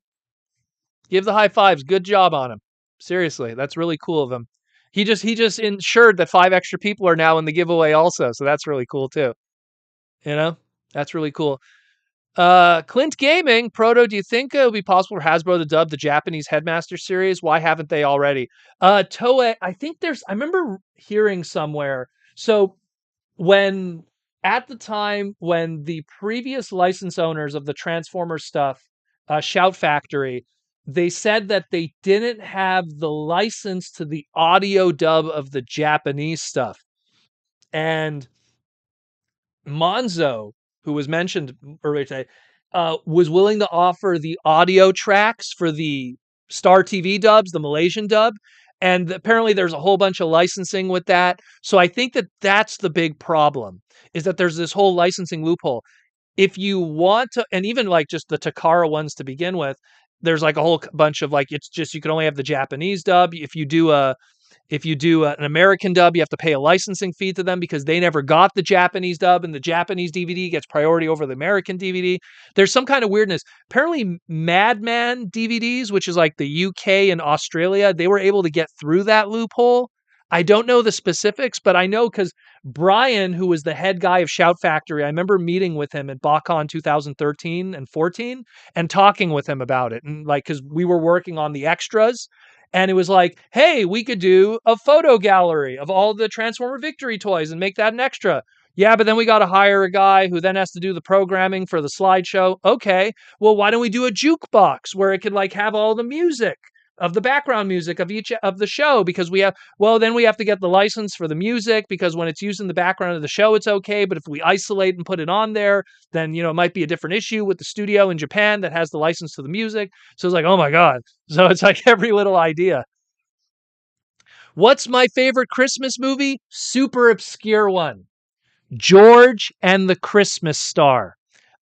Give the high fives. Good job on him. Seriously, that's really cool of him. He just ensured that 5 extra people are now in the giveaway also, so that's really cool too. You know? That's really cool. Clint Gaming, Proto, do you think it would be possible for Hasbro to dub the Japanese Headmaster series? Why haven't they already? Toei, I remember hearing somewhere. So when, at the time when the previous license owners of the Transformers stuff, Shout Factory, they said that they didn't have the license to the audio dub of the Japanese stuff. And Monzo, who was mentioned earlier today, was willing to offer the audio tracks for the Star TV dubs, the Malaysian dub. And apparently there's a whole bunch of licensing with that. So I think that that's the big problem, is that there's this whole licensing loophole. If you want to, and even like just the Takara ones to begin with, there's like a whole bunch of like, it's just, you can only have the Japanese dub. If you do an American dub, you have to pay a licensing fee to them because they never got the Japanese dub, and the Japanese DVD gets priority over the American DVD. There's some kind of weirdness. Apparently, Madman DVDs, which is like the UK and Australia, they were able to get through that loophole. I don't know the specifics, but I know because Brian, who was the head guy of Shout Factory, I remember meeting with him at BotCon 2013 and 14 and talking with him about it. And like, because we were working on the extras, and it was like, hey, we could do a photo gallery of all the Transformer Victory toys and make that an extra. Yeah, but then we got to hire a guy who then has to do the programming for the slideshow. Okay, well, why don't we do a jukebox where it could like have all the music of the background music of each of the show? Because then we have to get the license for the music, because when it's used in the background of the show, it's okay. But if we isolate and put it on there, then, it might be a different issue with the studio in Japan that has the license to the music. So it's like, oh my God. So it's like every little idea. What's my favorite Christmas movie? Super obscure one. George and the Christmas Star.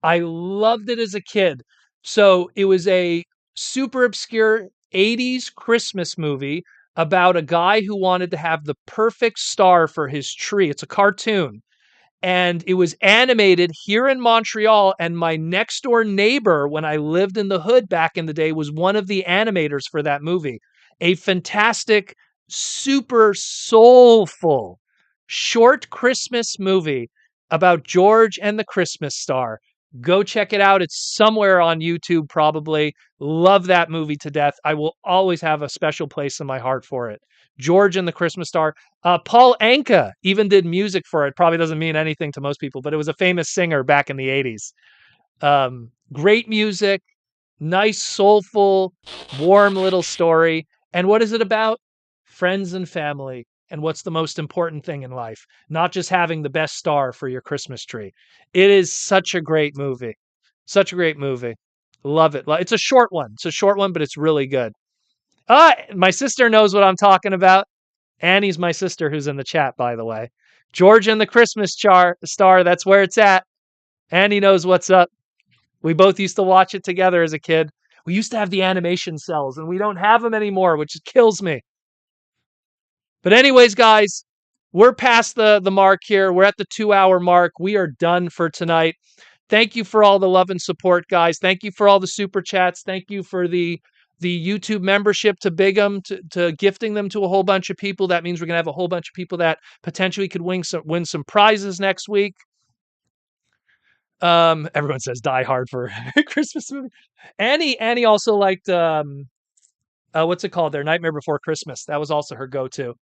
I loved it as a kid. So it was a super obscure 80s Christmas movie about a guy who wanted to have the perfect star for his tree. It's a cartoon. And it was animated here in Montreal. And my next door neighbor, when I lived in the hood back in the day, was one of the animators for that movie. A fantastic, super soulful, short Christmas movie about George and the Christmas Star. Go check it out. It's somewhere on YouTube, probably. Love that movie to death. I will always have a special place in my heart for it. George and the Christmas Star. Paul Anka even did music for it. Probably doesn't mean anything to most people, but it was a famous singer back in the 80s. Great music, nice, soulful, warm little story. And what is it about? Friends and family. And what's the most important thing in life? Not just having the best star for your Christmas tree. It is such a great movie. Such a great movie. Love it. It's a short one. It's a short one, but it's really good. My sister knows what I'm talking about. Annie's my sister who's in the chat, by the way. George and the Christmas Star, that's where it's at. Annie knows what's up. We both used to watch it together as a kid. We used to have the animation cells, and we don't have them anymore, which kills me. But anyways, guys, we're past the mark here. We're at the 2-hour mark. We are done for tonight. Thank you for all the love and support, guys. Thank you for all the super chats. Thank you for the YouTube membership to Big'em, to gifting them to a whole bunch of people. That means we're going to have a whole bunch of people that potentially could win some prizes next week. Everyone says Die Hard for Christmas movie. Annie also liked, what's it called there? Nightmare Before Christmas. That was also her go-to.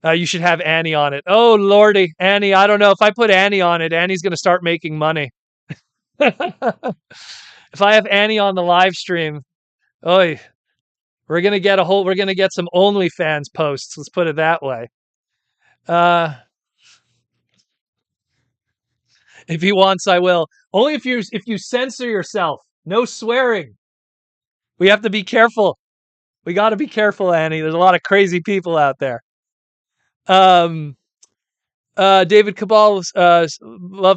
You should have Annie on it. Oh, Lordy. Annie, I don't know. If I put Annie on it, Annie's going to start making money. If I have Annie on the live stream, we're going to get some OnlyFans posts. Let's put it that way. If he wants, I will. Only if you censor yourself. No swearing. We have to be careful. We got to be careful, Annie. There's a lot of crazy people out there. David Cabal,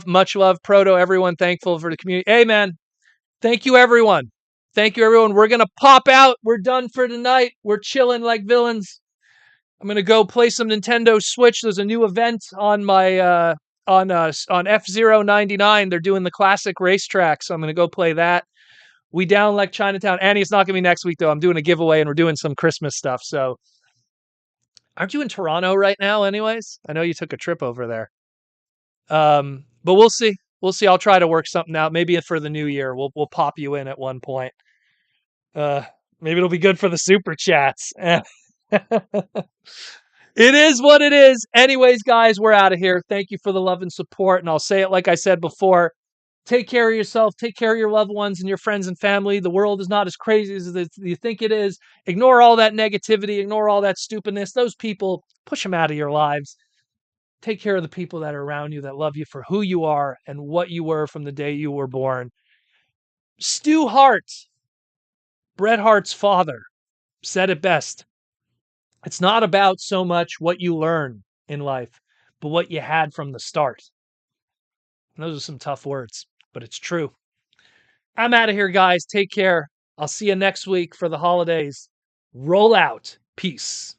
much love, Proto, everyone thankful for the community. Hey, man, thank you, everyone. Thank you, everyone. We're going to pop out. We're done for tonight. We're chilling like villains. I'm going to go play some Nintendo Switch. There's a new event on my, on F-Zero 99. They're doing the classic racetrack, so I'm going to go play that. We down like Chinatown. Annie, it's not going to be next week, though. I'm doing a giveaway, and we're doing some Christmas stuff, so... Aren't you in Toronto right now, anyways? I know you took a trip over there. But we'll see. We'll see. I'll try to work something out. Maybe for the new year, we'll pop you in at one point. Maybe it'll be good for the super chats. It is what it is. Anyways, guys, we're out of here. Thank you for the love and support. And I'll say it like I said before. Take care of yourself. Take care of your loved ones and your friends and family. The world is not as crazy as you think it is. Ignore all that negativity. Ignore all that stupidness. Those people, push them out of your lives. Take care of the people that are around you that love you for who you are and what you were from the day you were born. Stu Hart, Bret Hart's father, said it best. It's not about so much what you learn in life, but what you had from the start. And those are some tough words, but it's true. I'm out of here, guys. Take care. I'll see you next week for the holidays. Roll out. Peace.